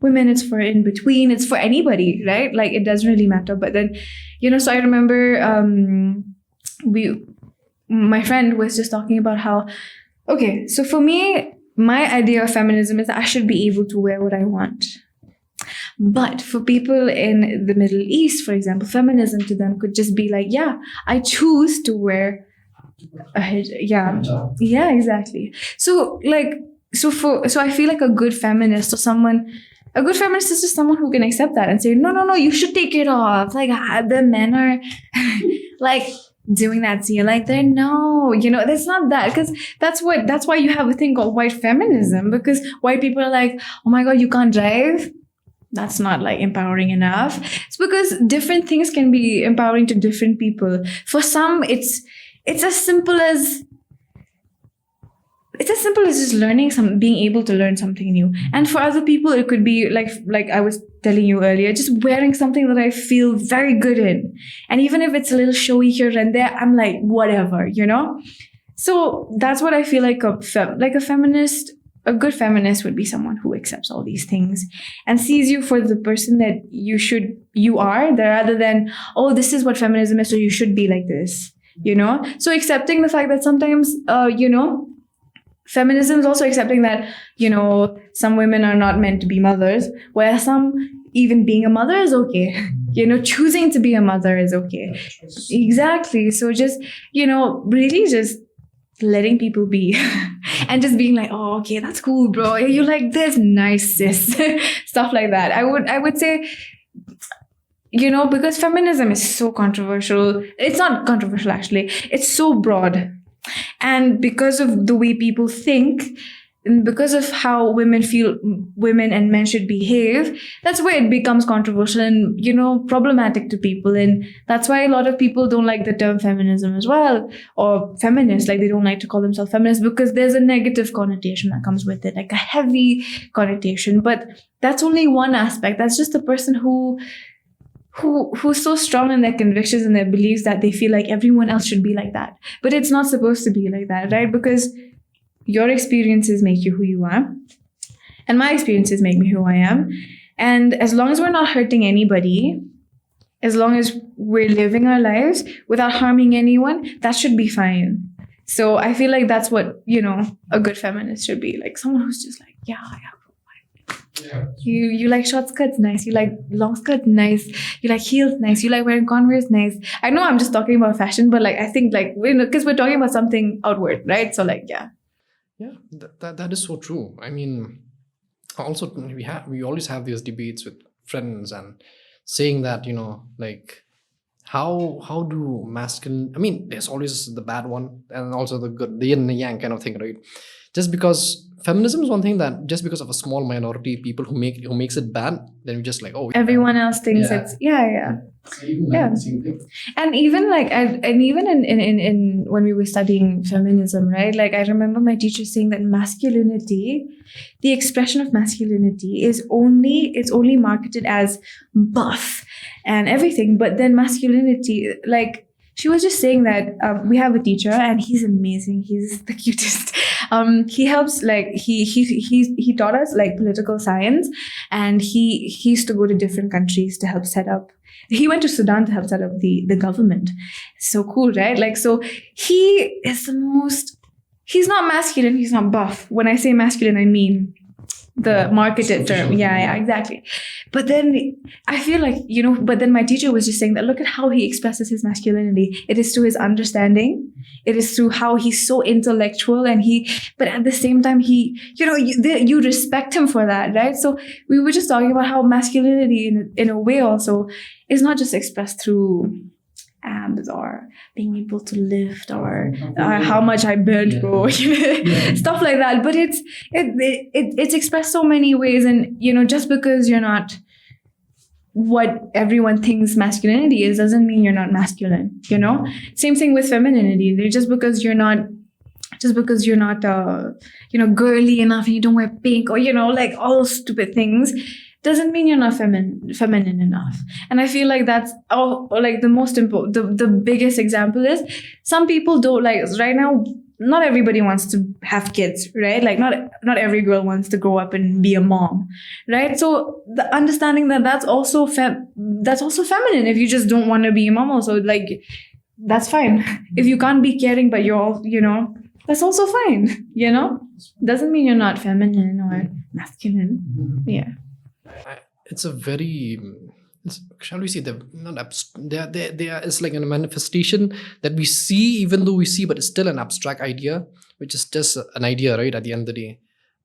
women, it's for in between, it's for anybody, right? Like it doesn't really matter. But then, so I remember my friend was just talking about how, okay, so for me, my idea of feminism is that I should be able to wear what I want. But for people in the Middle East, for example, feminism to them could just be like, yeah, I choose to wear a hijab. Yeah, exactly. So I feel like a good feminist is just someone who can accept that and say, no, you should take it off. Like the men are like doing that to you, like they're that's not that, because that's why you have a thing called white feminism, because white people are like, oh my god, you can't drive. That's not like empowering enough. It's because different things can be empowering to different people. For some, it's as simple as just being able to learn something new. And for other people, it could be like I was telling you earlier, just wearing something that I feel very good in. And even if it's a little showy here and there, I'm like, whatever, So that's what I feel like a feminist. A good feminist would be someone who accepts all these things and sees you for the person that you are, rather than, oh, this is what feminism is, so you should be like this, So accepting the fact that sometimes, feminism is also accepting that, some women are not meant to be mothers, where some, even being a mother is okay. Choosing to be a mother is okay. Exactly. So just, really just letting people be and just being like, oh, okay, that's cool, bro. You like this? Nice, sis. Stuff like that. I would say, because feminism is so controversial. It's not controversial, actually. It's so broad. And because of the way people think, and because of how women feel women and men should behave, that's where it becomes controversial and, problematic to people. And that's why a lot of people don't like the term feminism as well, or feminists, like they don't like to call themselves feminists, because there's a negative connotation that comes with it, like a heavy connotation. But that's only one aspect. That's just the person who's so strong in their convictions and their beliefs that they feel like everyone else should be like that. But it's not supposed to be like that, right? Because your experiences make you who you are, and my experiences make me who I am. And as long as we're not hurting anybody, as long as we're living our lives without harming anyone, that should be fine. So I feel like that's what, a good feminist should be. Like someone who's just like, yeah. You like short skirts, nice. You like long skirts, nice. You like heels, nice. You like wearing Converse, nice. I know I'm just talking about fashion, but like I think like, because we're talking about something outward, right? So like, yeah. Yeah, that is so true. I mean, also we always have these debates with friends and saying that, like how do masculine, I mean, there's always the bad one and also the good, the yin and the yang kind of thing, right? Just because feminism is one thing, that just because of a small minority of people who makes it bad, then we just like, oh, everyone else thinks it's yeah. And even like even in when we were studying feminism, right? Like I remember my teacher saying that masculinity, the expression of masculinity is only marketed as buff and everything, but then masculinity, like she was just saying that we have a teacher and he's amazing. He's the cutest. He helps, like he taught us like political science, and he used to go to different countries to help set up. He went to Sudan to help set up the government. So cool, right? Like, so he is he's not masculine, he's not buff. When I say masculine, I mean the marketed term. Yeah, exactly. But then I feel like, but then my teacher was just saying that look at how he expresses his masculinity. It is through his understanding. It is through how he's so intellectual, and but at the same time, you respect him for that, right? So we were just talking about how masculinity in a way also is not just expressed through abs or being able to lift or how much I burnt, bro, stuff like that. But it's expressed so many ways, and just because you're not what everyone thinks masculinity is doesn't mean you're not masculine. Same thing with femininity. Just because you're not girly enough and you don't wear pink or like all those stupid things doesn't mean you're not feminine enough. And I feel like that's like the most important, the biggest example is some people don't like right not everybody wants to have kids, right? Like not every girl wants to grow up and be a mom, right? So the understanding that that's also feminine. If you just don't want to be a mom, also, like, that's fine. If you can't be caring, but you're all, that's also fine. Doesn't mean you're not feminine or masculine. Yeah. It's a very, shall we say, they're not there is like a manifestation that we see, even though we see, but it's still an abstract idea, which is just an idea, right? At the end of the day,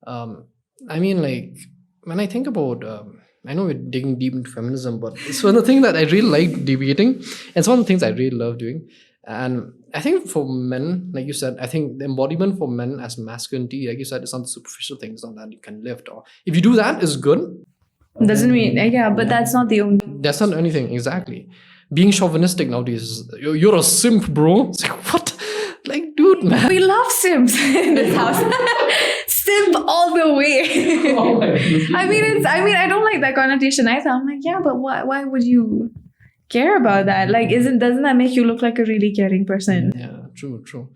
I mean, like, when I think about, I know we're digging deep into feminism, but it's one of the things that I really like debating, and it's one of the things I really love doing. And I think for men, like you said, I think the embodiment for men as masculinity, like you said, is not the superficial things, not that you can lift, or if you do that, is good. Doesn't mean, but that's not the only. That's not anything, exactly. Being chauvinistic nowadays, you're a simp, bro. It's like, what? Like, dude, man. We love simps in this house. Simp all the way. I don't like that connotation either. I'm like, yeah, but why would you care about that? Like, doesn't that make you look like a really caring person? Yeah, true.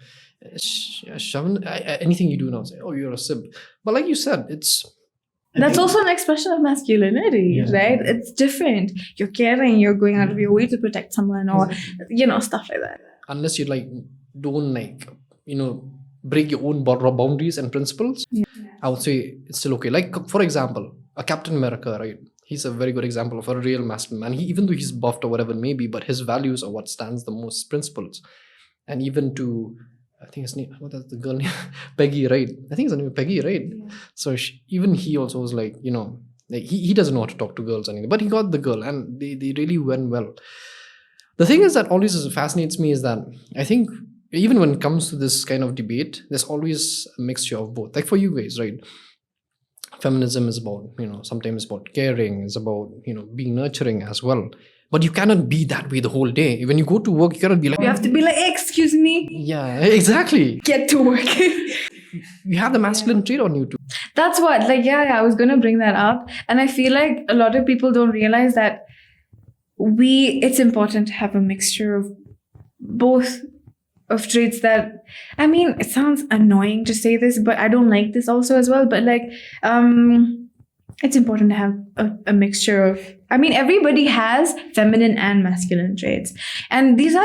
Anything you do now, say, oh, you're a simp. But like you said, that's also an expression of masculinity, right? It's different. You're caring, you're going out of your way to protect someone, or, stuff like that. Unless you don't break your own boundaries and principles, I would say it's still okay. Like, for example, a Captain America, right? He's a very good example of a real masculine man. Even though he's buffed or whatever it may be, but his values are what stands the most, principles. And even to, I think his name, what is the girl name? Peggy, right? I think his name is Peggy, right? Yeah. So even he also was like, like he doesn't know how to talk to girls or anything, but he got the girl and they really went well. The thing is that always fascinates me is that I think even when it comes to this kind of debate, there's always a mixture of both. Like for you guys, right? Feminism is about, sometimes about caring, it's about, being nurturing as well. But you cannot be that way the whole day. When you go to work, you cannot be like... You have to be like, excuse me. Yeah, exactly. Get to work. You have the masculine trait on you too. That's what, I was going to bring that up. And I feel like a lot of people don't realize that it's important to have a mixture of both of traits that, it sounds annoying to say this, but I don't like this also as well. But it's important to have a mixture of, everybody has feminine and masculine traits. And these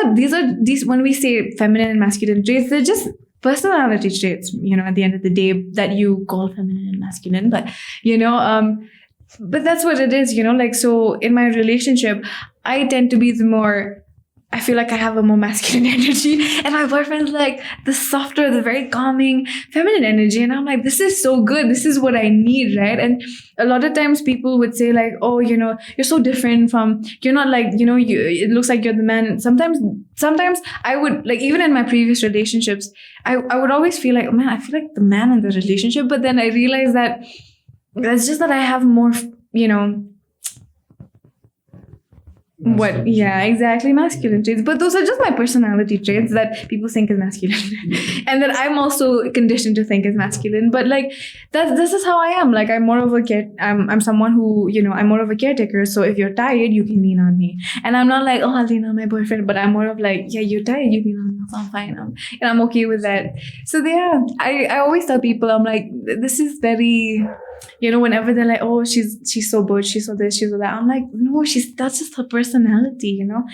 when we say feminine and masculine traits, they're just personality traits, at the end of the day, that you call feminine and masculine. But, but that's what it is, so in my relationship, I tend to be I feel like I have a more masculine energy, and my boyfriend's like the softer, the very calming, feminine energy. And I'm like, this is so good. This is what I need, right? And a lot of times people would say like, oh, you're so different from, you're not like, it looks like you're the man. Sometimes I would, like, even in my previous relationships, I would always feel like, oh man, I feel like the man in the relationship. But then I realized that it's just that I have more, masculine traits. But those are just my personality traits that people think is masculine and that I'm also conditioned to think is masculine. But like this is how I am. Like I'm more of I'm someone who, I'm more of a caretaker. So if you're tired, you can lean on me. And I'm not like, oh, I'll lean on my boyfriend, but I'm more of like, yeah, you're tired, you lean on me, so I'm fine. And I'm okay with that. So yeah, I always tell people, I'm like, this is very, whenever they're like, oh, she's so butch, she's so this, she's so that. I'm like, no, that's just her personality, You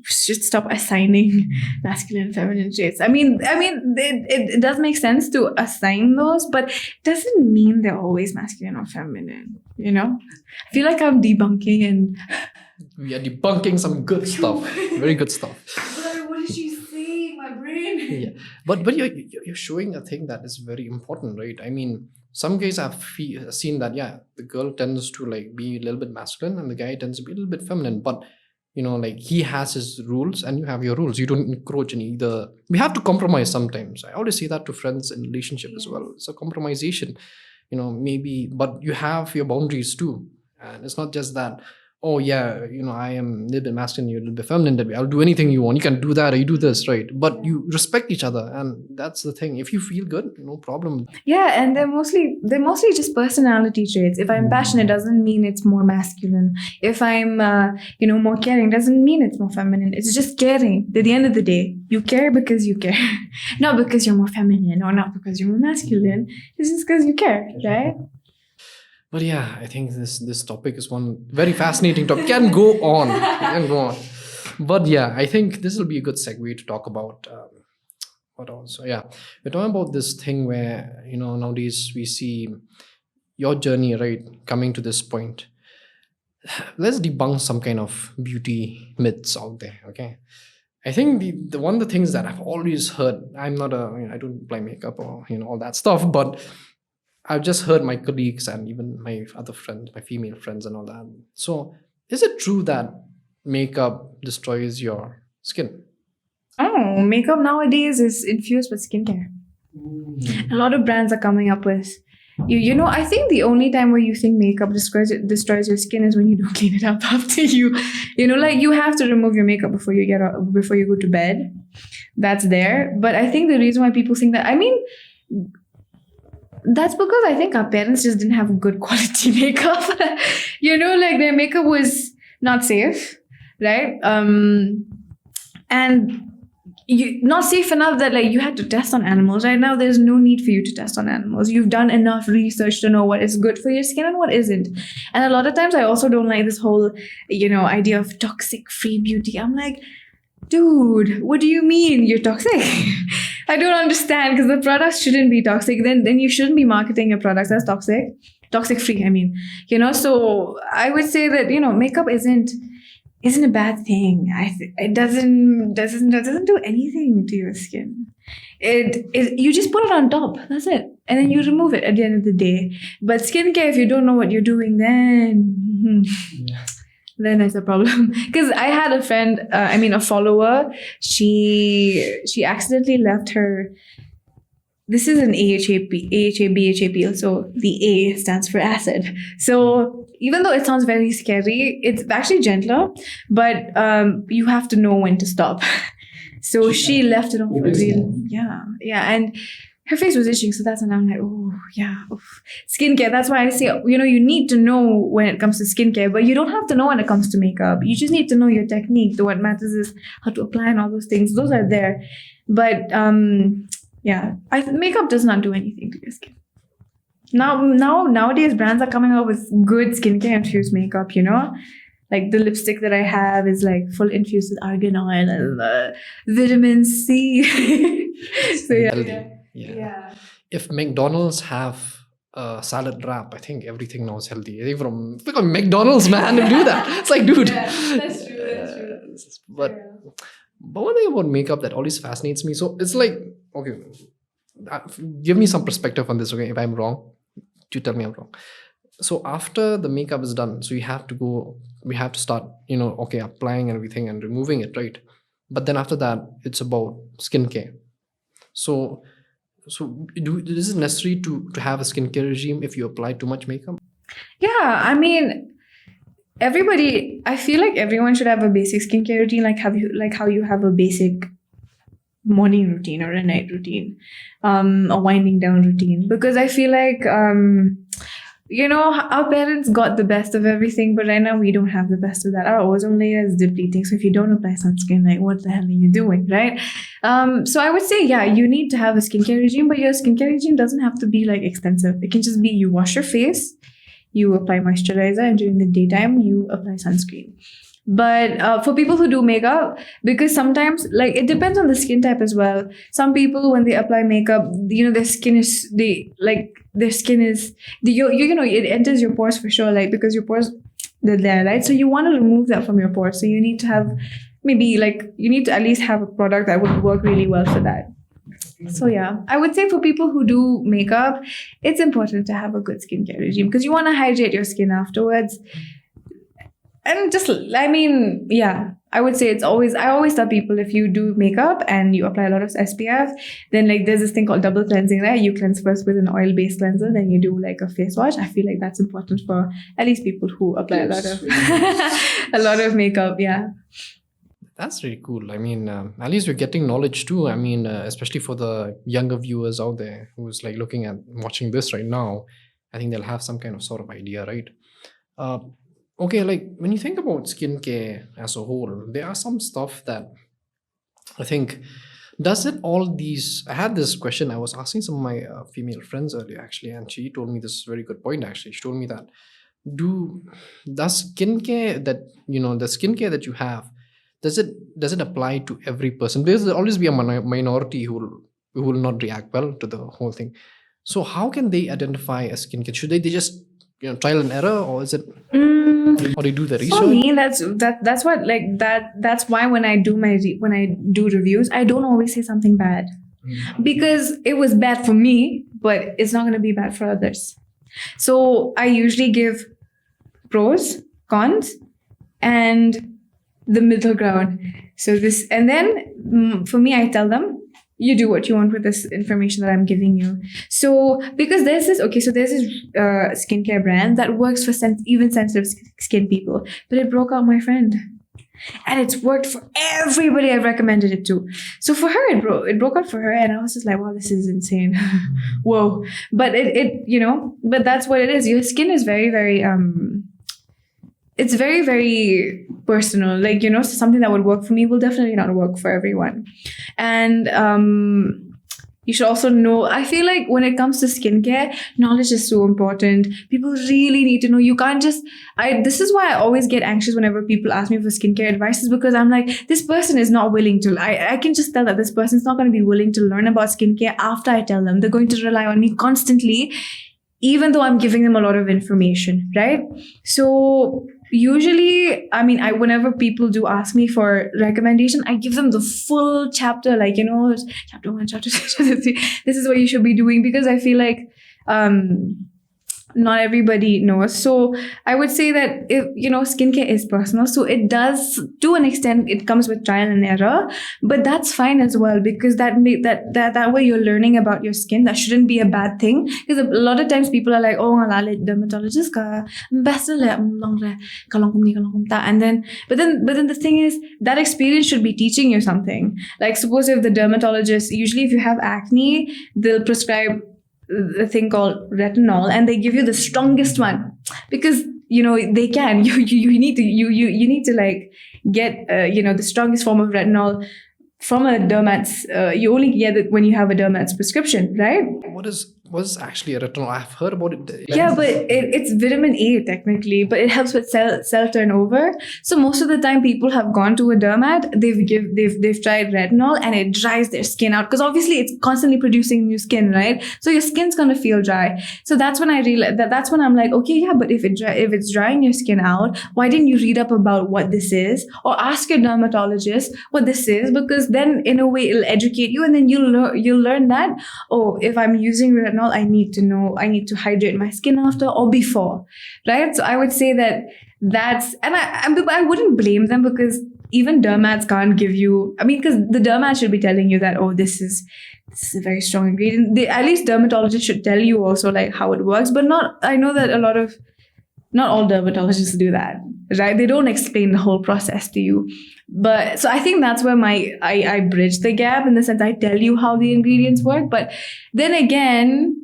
should stop assigning masculine and feminine traits. It does make sense to assign those, but it doesn't mean they're always masculine or feminine, I feel like I'm debunking and... We are debunking some good stuff. Very good stuff. But what did she say? My brain. Yeah. But you're showing a thing that is very important, right? Some guys have seen that, the girl tends to like be a little bit masculine and the guy tends to be a little bit feminine. But, he has his rules and you have your rules. You don't encroach in either. We have to compromise sometimes. I always say that to friends in relationship as well. It's a compromisation, maybe, but you have your boundaries too. And it's not just that, oh yeah, I am a little bit masculine, you're a little bit feminine that way. I'll do anything you want. You can do that or you do this, right? But you respect each other, and that's the thing. If you feel good, no problem. Yeah, and they're mostly just personality traits. If I'm passionate, doesn't mean it's more masculine. If I'm more caring, doesn't mean it's more feminine. It's just caring. At the end of the day, you care because you care, not because you're more feminine or not because you're more masculine. It's just because you care, right? But yeah, I think this topic is one very fascinating topic. Can go on, can go on. But yeah, I think this will be a good segue to talk about what else. So yeah, we're talking about this thing where nowadays we see your journey, right, coming to this point. Let's debunk some kind of beauty myths out there. Okay, I think the one of the things that I've always heard. I'm not I don't apply makeup or all that stuff, but I've just heard my colleagues and even my other friends, my female friends and all that. So, is it true that makeup destroys your skin? Oh, makeup nowadays is infused with skincare. A lot of brands are coming up with I think the only time where you think makeup destroys your skin is when you don't clean it up after like you have to remove your makeup before you before you go to bed. That's there. But I think the reason why people think that, that's because I think our parents just didn't have good quality makeup. Like their makeup was not safe, right? And not safe enough that like you had to test on animals. Right now, there's no need for you to test on animals. You've done enough research to know what is good for your skin and what isn't. And a lot of times, I also don't like this whole, idea of toxic free beauty. I'm like, dude, what do you mean you're toxic? I don't understand, because the products shouldn't be toxic. Then you shouldn't be marketing your products as toxic free. So I would say that makeup isn't a bad thing. It doesn't do anything to your skin. It you just put it on top. That's it, and then you remove it at the end of the day. But skincare, if you don't know what you're doing, then. Then there's a problem. Because I had a friend, a follower. She accidentally left her. This is an AHA-BHA peel, so the A stands for acid. So even though it sounds very scary, it's actually gentler, but you have to know when to stop. So she left it off. Yeah, and her face was itching, so that's when I'm like, oh yeah, oof. Skincare. That's why I say, you need to know when it comes to skincare, but you don't have to know when it comes to makeup. You just need to know your technique. What matters is how to apply and all those things. Those are there, but makeup does not do anything to your skin. Nowadays, brands are coming out with good skincare infused makeup. Like the lipstick that I have is like full infused with argan oil and vitamin C. So Healthy. Yeah. If McDonald's have a salad wrap, I think everything now is healthy. I think from McDonald's, man, they do that. It's like, dude. Yeah, that's true. But one thing about makeup that always fascinates me, so it's like, okay, give me some perspective on this, okay? If I'm wrong, you tell me I'm wrong. So after the makeup is done, so we have to start, applying and everything and removing it, right? But then after that, it's about skincare. So is it necessary to have a skincare regime if you apply too much makeup? Yeah, I feel like everyone should have a basic skincare routine, like how you have a basic morning routine or a night routine, a winding down routine. Because I feel like our parents got the best of everything, but right now we don't have the best of that. Our ozone layer is depleting, so if you don't apply sunscreen, like what the hell are you doing, right? So I would say, yeah, you need to have a skincare regime, but your skincare regime doesn't have to be like extensive. It can just be you wash your face, you apply moisturizer, and during the daytime you apply sunscreen. But for people who do makeup, because sometimes like it depends on the skin type as well. Some people, when they apply makeup, their skin is it enters your pores for sure, like because your pores, they're there, right? So you want to remove that from your pores. So you need to have you need to at least have a product that would work really well for that. So yeah, I would say for people who do makeup, it's important to have a good skincare regime because you want to hydrate your skin afterwards. And I would say I always tell people, if you do makeup and you apply a lot of SPF, then like there's this thing called double cleansing there. You cleanse first with an oil-based cleanser, then you do like a face wash. I feel like that's important for at least people who apply a lot of a lot of makeup. Yeah. That's really cool. I mean, at least we're getting knowledge too. I mean, especially for the younger viewers out there who's like watching this right now, I think they'll have some kind of sort of idea, right? Uh, okay, like when you think about skincare as a whole, there are some stuff that I think I had this question I was asking some of my female friends earlier actually, and she told me this very good point actually. She told me that do does skincare that the skincare that you have, does it apply to every person? There's always be a minority who will not react well to the whole thing. So how can they identify a skincare? Should they just trial and error, or is it or they do the For research? me, that's what like that's why when I do reviews, I don't always say something bad, because it was bad for me, but it's not going to be bad for others. So I usually give pros, cons, and the middle ground. So this, and then for me, I tell them, you do what you want with this information that I'm giving you. So because there's this skincare brand that works for even sensitive skin people, but it broke out my friend. And it's worked for everybody I've recommended it to. So for her, it broke out for her, and I was just like, wow, this is insane. Whoa. But but that's what it is. Your skin is very, very it's very, very personal. Like, something that would work for me will definitely not work for everyone. And you should also know, I feel like when it comes to skincare, knowledge is so important. People really need to know. You can't just, this is why I always get anxious whenever people ask me for skincare advice, is because I'm like, this person is not willing to, I can just tell that this person's not going to be willing to learn about skincare after I tell them. They're going to rely on me constantly, even though I'm giving them a lot of information, right? So usually, whenever people do ask me for recommendation, I give them the full chapter, like, chapter 1, chapter 2, chapter 3. This is what you should be doing, because I feel like not everybody knows. So I would say that if skincare is personal, so it does, to an extent, it comes with trial and error, but that's fine as well, because that way you're learning about your skin. That shouldn't be a bad thing, because a lot of times people are like, oh, ngalala dermatologist ka best le kalong kum ni kalong kum ta, and then but then the thing is that experience should be teaching you something. Like, suppose if the dermatologist, usually if you have acne, they'll prescribe a thing called retinol, and they give you the strongest one, because they can. You need to like get the strongest form of retinol from a dermat's. You only get it when you have a dermat's prescription, right? What is actually a retinol? I've heard about it. Yeah, but it's vitamin A technically, but it helps with cell turnover. So most of the time, people have gone to a dermat. They've tried retinol, and it dries their skin out, because obviously it's constantly producing new skin, right? So your skin's gonna feel dry. So that's when I realized that's when I'm like, okay, yeah, but if it's drying your skin out, why didn't you read up about what this is, or ask your dermatologist what this is? Because then in a way it'll educate you, and then you'll learn that, oh, if I'm using retinol, I need to hydrate my skin after or before, right? So I would say that's, and I wouldn't blame them, because even dermats can't give you, because the dermat should be telling you that, oh, this is a very strong ingredient. At least dermatologists should tell you also like how it works, but I know that not all dermatologists do that, right? They don't explain the whole process to you. But so I think that's where I bridge the gap, in the sense I tell you how the ingredients work. But then again,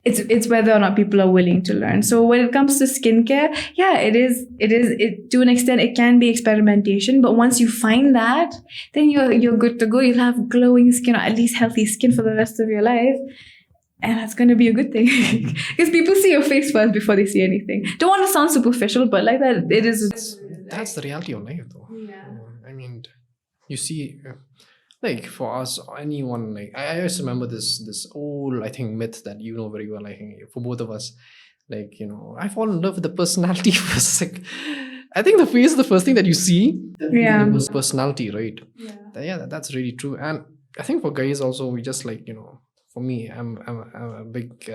it's whether or not people are willing to learn. So when it comes to skincare, yeah, it is to an extent, it can be experimentation. But once you find that, then you're good to go. You'll have glowing skin, or at least healthy skin for the rest of your life. And that's going to be a good thing, because people see your face first before they see anything. Don't want to sound superficial, but like that, it is. That's the reality of life, though. Yeah. You see, like for us, anyone, like I always remember this old, I think, myth that you know very well. I think for both of us, like I fall in love with the personality first. Like, I think the face is the first thing that you see. Yeah. Personality, right? Yeah. That's really true. And I think for guys also, we just like for me, I'm a big.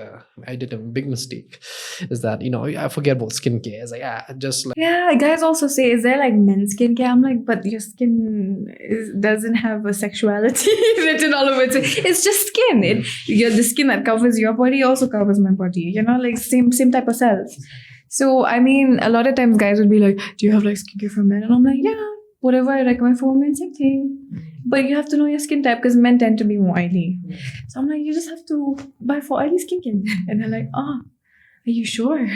I did a big mistake. Is that I forget about skincare. It's like just like Yeah, guys also say, is there like men's skincare? I'm like, but your skin doesn't have a sexuality written all over it. It's just skin. The skin that covers your body also covers my body. Like same type of cells. So I mean, a lot of times guys would be like, do you have like skincare for men? And I'm like, yeah, whatever I recommend for women, same thing. But you have to know your skin type because men tend to be more oily. So I'm like, you just have to buy for oily skincare. And they're like, oh, are you sure?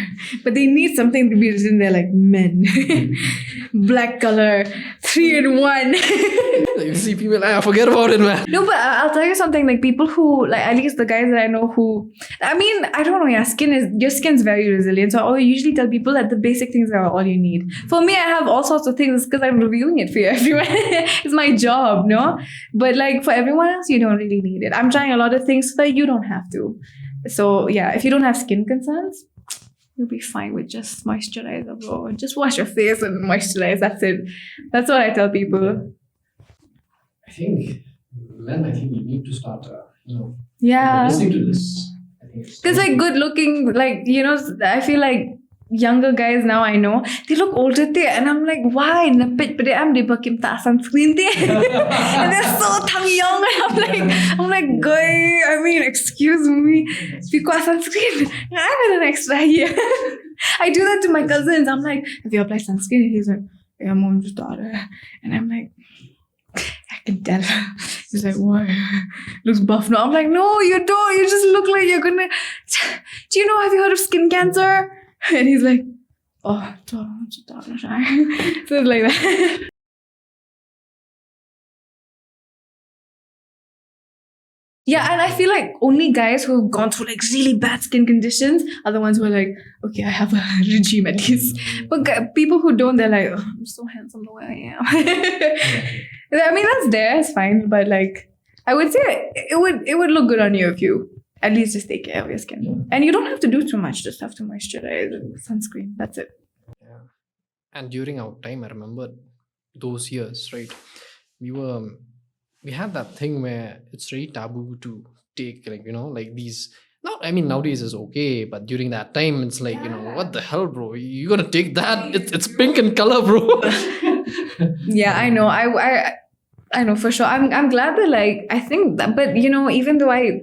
But they need something to be written there like men. Black color, 3-in-1. you see people, forget about it, man. No, but I'll tell you something, like people who, like at least the guys that I know who, I mean, I don't know, your skin's very resilient. So I usually tell people that the basic things are all you need. For me, I have all sorts of things because I'm reviewing it for you, everyone. It's my job, no? But like for everyone else, you don't really need it. I'm trying a lot of things so that you don't have to. So yeah, if you don't have skin concerns, you'll be fine with just moisturizer, bro. Just wash your face and moisturize. That's it. That's what I tell people. I think you need to start, Yeah. listening to this. I think Because like good looking, like, I feel like younger guys now I know, they look older there. And I'm like, why? Napit pa am di ba kimta sunscreen there? And they're so young. And I'm like, guy, I mean, excuse me. Because sunscreen, I'm in an extra year. I do that to my cousins. I'm like, have you applied sunscreen? And he's like, yeah, mom just started. And I'm like, I can tell. He's like, what? Looks buff now. I'm like, no, you don't. You just look like you're gonna. Do you know? Have you heard of skin cancer? And he's like, oh, so it's like that. Yeah, and I feel like only guys who've gone through like really bad skin conditions are the ones who are like, okay, I have a regime at least. But people who don't, they're like, oh, I'm so handsome the way I am. I mean, that's there, it's fine. But like, I would say it would look good on you if you at least just take care of your skin. Yeah. And you don't have to do too much, just have to moisturize and sunscreen. That's it. Yeah. And during our time, I remember those years, right? We had that thing where it's really taboo to take like these. No, I mean nowadays is okay, but during that time it's like what the hell, bro? You gonna take that? It's pink in color, bro. Yeah, I know. I know for sure. I'm glad that like I think that, but even though I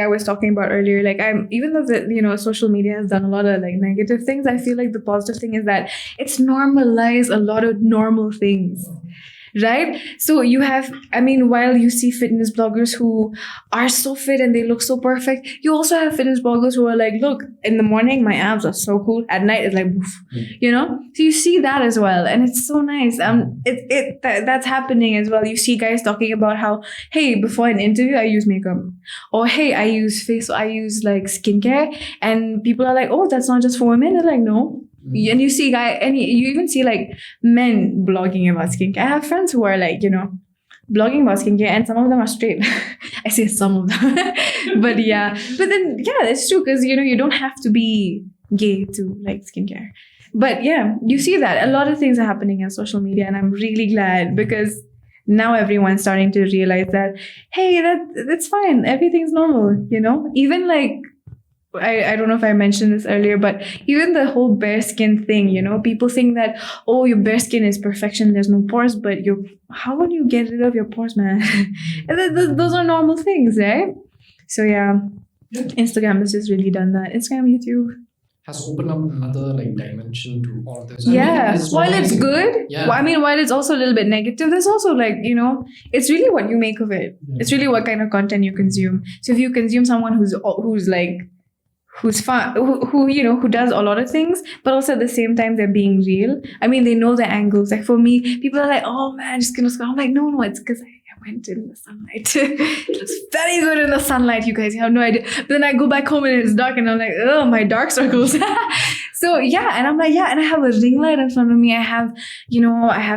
was talking about earlier, like even though the social media has done a lot of like negative things, I feel like the positive thing is that it's normalized a lot of normal things. Right? So you have, I mean, while you see fitness bloggers who are so fit and they look so perfect, you also have fitness bloggers who are like, look, in the morning, my abs are so cool. At night, it's like, oof, So you see that as well. And it's so nice. That's happening as well. You see guys talking about how, hey, before an interview, I use makeup. Or, hey, I use like skincare. And people are like, oh, that's not just for women. They're like, no. And you see you even see like men blogging about skincare. I have friends who are like, blogging about skincare, and some of them are straight. I say some of them. But then it's true because you don't have to be gay to like skincare. But yeah, you see that a lot of things are happening on social media, and I'm really glad because now everyone's starting to realize that, hey, that's fine, everything's normal, even like I don't know if I mentioned this earlier, but even the whole bare skin thing, people think that, oh, your bare skin is perfection, there's no pores, but how would you get rid of your pores, man? And those are normal things, right? So yeah, Instagram has just really done that. Instagram, YouTube has opened up another like dimension to all this. Yeah, while it's good, while it's also a little bit negative, there's also like, it's really what you make of it. Yeah. It's really what kind of content you consume. So if you consume someone who's fun, who does a lot of things, but also at the same time they're being real. I mean, they know the angles. Like for me, people are like, oh man, just gonna scroll. I'm like, no, it's because I went in the sunlight. It looks very good in the sunlight, you guys. You have no idea. But then I go back home and it's dark and I'm like, oh, my dark circles. So yeah, and I'm like, yeah, and I have a ring light in front of me. I have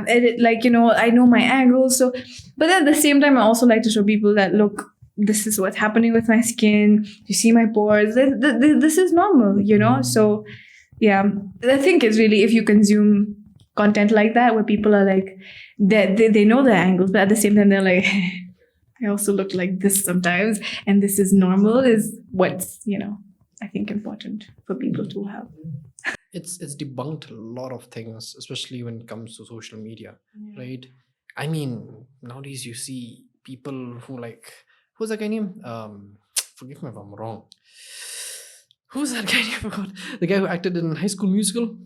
edit, like, I know my angles. So, but at the same time, I also like to show people that, look, this is what's happening with my skin. You see my pores. This is normal, So yeah, I think it's really, if you consume content like that where people are like, they know their angles, but at the same time they're like, I also look like this sometimes, and this is normal, is what's, I think important for people to have. It's debunked a lot of things, especially when it comes to social media, Yeah. right? I mean, nowadays you see people who who's that guy name? Forgive me if I'm wrong. Who's that guy? I forgot. The guy who acted in High School Musical.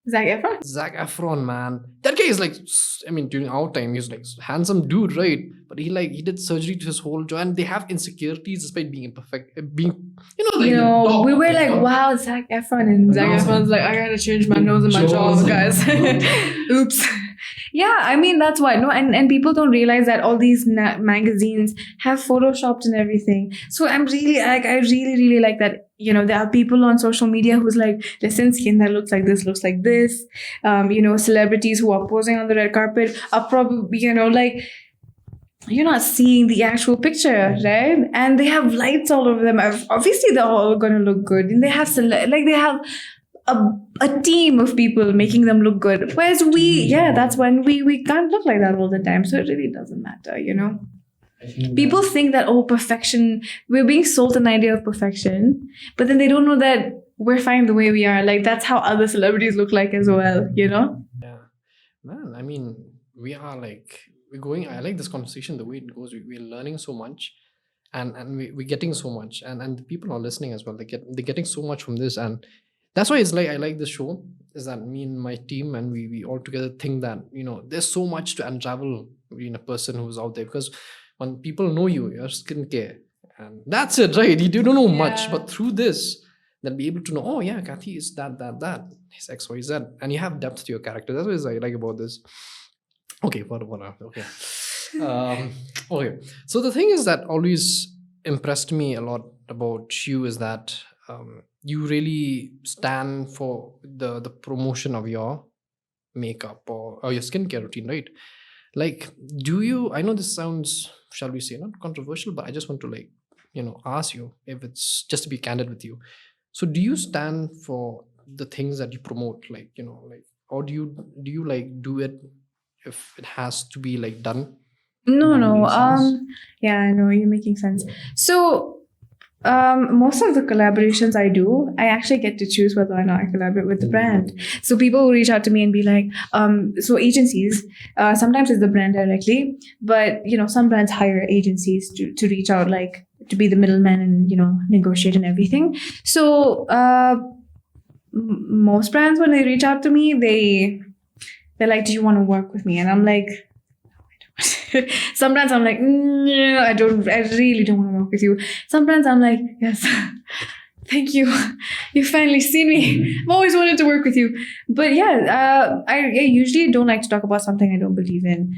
Zac Efron? Zac Efron, man. That guy is during our time, he's handsome dude, right? But he did surgery to his whole jaw, and they have insecurities despite being imperfect, dog, we were like, dog. wow, Zac Efron, and Zac Efron's like, I gotta change my nose and my jaw, guys. Oops. Yeah, I mean, that's why. No, and people don't realize that all these magazines have photoshopped and everything. So I really, really like that. There are people on social media who's like, listen, skin that looks like this. Celebrities who are posing on the red carpet are probably, you're not seeing the actual picture, right? And they have lights all over them. Obviously, they're all going to look good. And they have they have a team of people making them look good. Whereas that's when we can't look like that all the time. So it really doesn't matter, People think that, perfection, we're being sold an idea of perfection, but then they don't know that we're fine the way we are. Like, that's how other celebrities look like as well, Yeah. Man, I mean, we are we're going, I like this conversation, the way it goes. We're learning so much and we're getting so much. And the people are listening as well. They're getting so much from this. And that's why it's I like this show, is that me and my team and we all together think that, there's so much to unravel in a person who's out there. Because when people know you, your skincare, and that's it, right? You don't know much, but through this, they'll be able to know, oh yeah, Cathy is that. He's X, Y, Z. And you have depth to your character. That's what I like about this. Okay, okay. Okay. So the thing is that always impressed me a lot about you is that you really stand for the promotion of your makeup or your skincare routine, right? I know this sounds, shall we say, not controversial, but I just want to ask you, if it's just to be candid with you. So do you stand for the things that you promote, or do you do it if it has to be done? No. Yeah, I know, you're making sense. So most of the collaborations I do, I actually get to choose whether or not I collaborate with the brand. So people will reach out to me and be like, so agencies, sometimes it's the brand directly, but some brands hire agencies to reach out, to be the middleman and negotiate and everything. So most brands, when they reach out to me, they're like, do you want to work with me? And I'm like, sometimes I'm like, no, I really don't want to work with you. Sometimes I'm like, yes, thank you. You've finally seen me. I've always wanted to work with you. But yeah, I usually don't like to talk about something I don't believe in.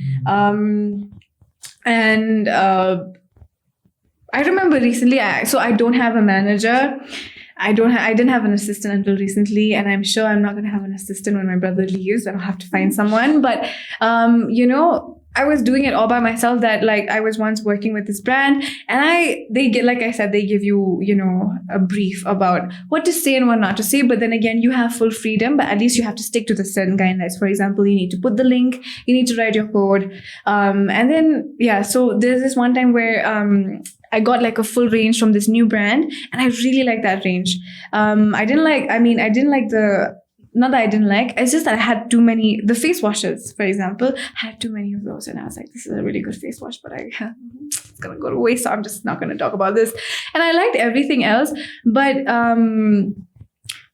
I remember recently, so I don't have a manager. I didn't have an assistant until recently, and I'm sure I'm not going to have an assistant when my brother leaves. I'll have to find someone. But, I was doing it all by myself. That I was once working with this brand, and they give you, a brief about what to say and what not to say. But then again, you have full freedom, but at least you have to stick to the certain guidelines. For example, you need to put the link, you need to write your code. And then, so there's this one time where, I got a full range from this new brand, and I really like that range. Not that I didn't like, it's just that I had too many, the face washes, for example, I had too many of those, and I was like, this is a really good face wash, but it's gonna go to waste, so I'm just not gonna talk about this. And I liked everything else, but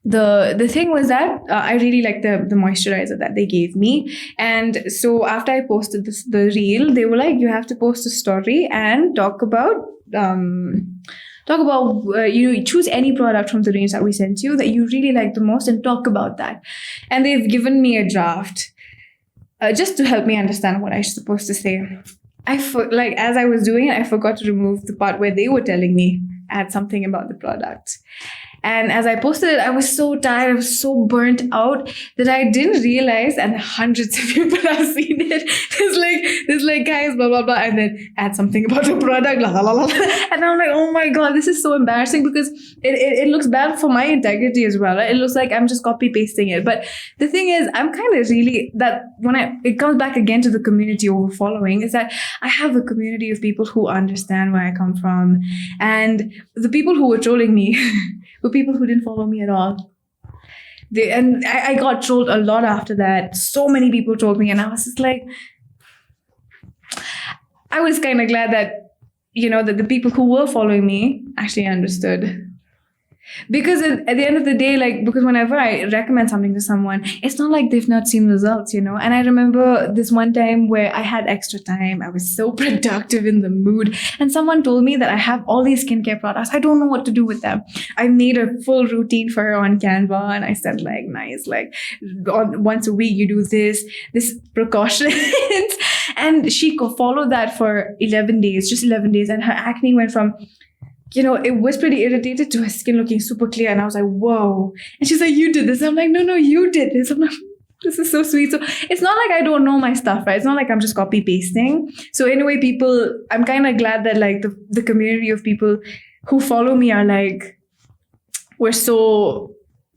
the thing was that I really liked the moisturizer that they gave me. And so after I posted the reel, they were like, you have to post a story and talk about choose any product from the range that we sent you that you really like the most and talk about that. And they've given me a draft just to help me understand what I'm supposed to say. As I was doing it, I forgot to remove the part where they were telling me add something about the product. And as I posted it, I was so tired, I was so burnt out that I didn't realize, and hundreds of people have seen it. There's like guys, blah blah blah, and then add something about the product, la la la la. And I'm like, oh my god, this is so embarrassing because it looks bad for my integrity as well. Right? It looks like I'm just copy pasting it. But the thing is, I'm kind of really that it comes back again to the community over following, is that I have a community of people who understand where I come from, and the people who were trolling me were people who didn't follow me at all. I got trolled a lot after that. So many people trolled me, and I was just like, I was kind of glad that, that the people who were following me actually understood. Because at the end of the day, because whenever I recommend something to someone, it's not like they've not seen results, And I remember this one time where I had extra time. I was so productive in the mood. And someone told me that I have all these skincare products. I don't know what to do with them. I made a full routine for her on Canva. And I said nice, once a week you do this precautions. And she followed that for 11 days, just 11 days. And her acne went from, it was pretty irritated to her skin looking super clear. And I was like, whoa. And she's like, you did this. I'm like, no, you did this. I'm like, this is so sweet. So it's not like I don't know my stuff, right? It's not like I'm just copy pasting. So anyway, I'm kind of glad that the community of people who follow me are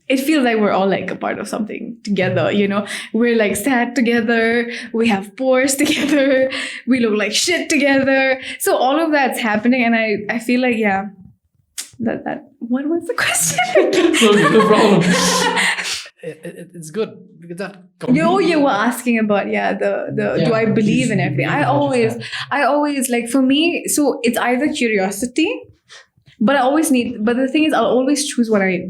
it feels like we're all a part of something together, We're sad together. We have pores together. We look like shit together. So all of that's happening. And I feel like, yeah, that what was the question? No problem. It's good because that. You were asking about do I believe in everything? I always for me. So it's either curiosity. But the thing is, I'll always choose what I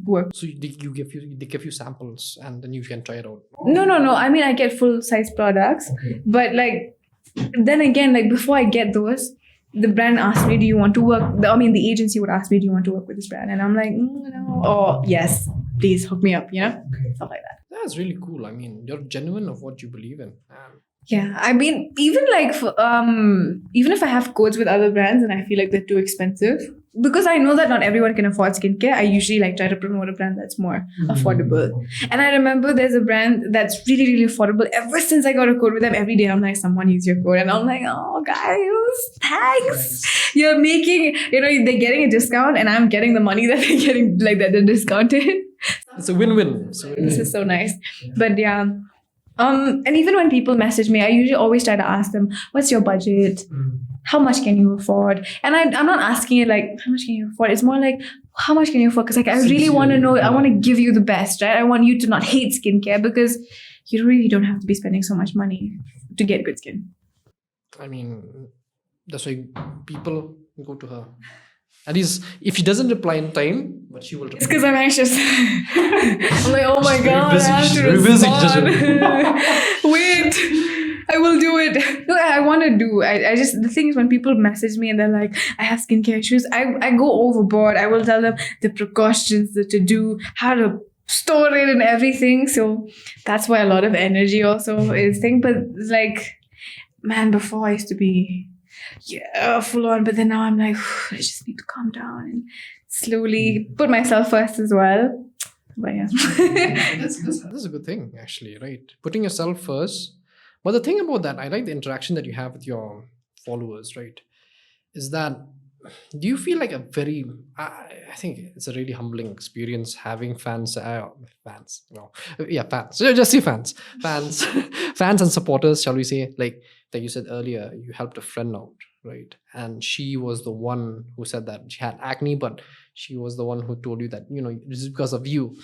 work. So they give you samples and then you can try it out. No. I mean, I get full size products, okay. But then again, before I get those, the brand asked me, "Do you want to work?" The agency would ask me, "Do you want to work with this brand?" And I'm like, "No." Or yes, please hook me up. Stuff like that. That's really cool. I mean, you're genuine of what you believe in. Yeah, I mean, even even if I have codes with other brands and I feel like they're too expensive, because I know that not everyone can afford skincare, I usually try to promote a brand that's more affordable. And I remember there's a brand that's really, really affordable. Ever since I got a code with them, every day I'm like, someone use your code. And I'm like, oh, guys, thanks. You're making, they're getting a discount and I'm getting the money that they're getting, that they're discounted. It's a win-win. This is so nice. But yeah. And even when people message me, I usually always try to ask them, what's your budget? How much can you afford? And I'm not asking it how much can you afford? It's more how much can you afford? Because I really want to know, I want to give you the best, right? I want you to not hate skincare because you really don't have to be spending so much money to get good skin. I mean, that's why people go to her. At least if she doesn't reply in time, but she will reply. It's because I'm anxious. I'm like, oh my God, I have to respond. Wait, I will do it. No, I want to do. I just, the thing is when people message me and they're like, I have skincare issues, I go overboard. I will tell them the precautions, the to do, how to store it and everything. So that's why a lot of energy also is thing. But man, before I used to be full on, but then now I'm like, I just need to calm down and slowly put myself first as well. But yeah. That's a good thing, actually, right? Putting yourself first. But the thing about that, I like the interaction that you have with your followers, right? Is that, do you feel like I think it's a really humbling experience having fans. So just say fans and supporters, shall we say, like you said earlier, you helped a friend out, right? And she was the one who said that she had acne, but she was the one who told you that, this is because of you.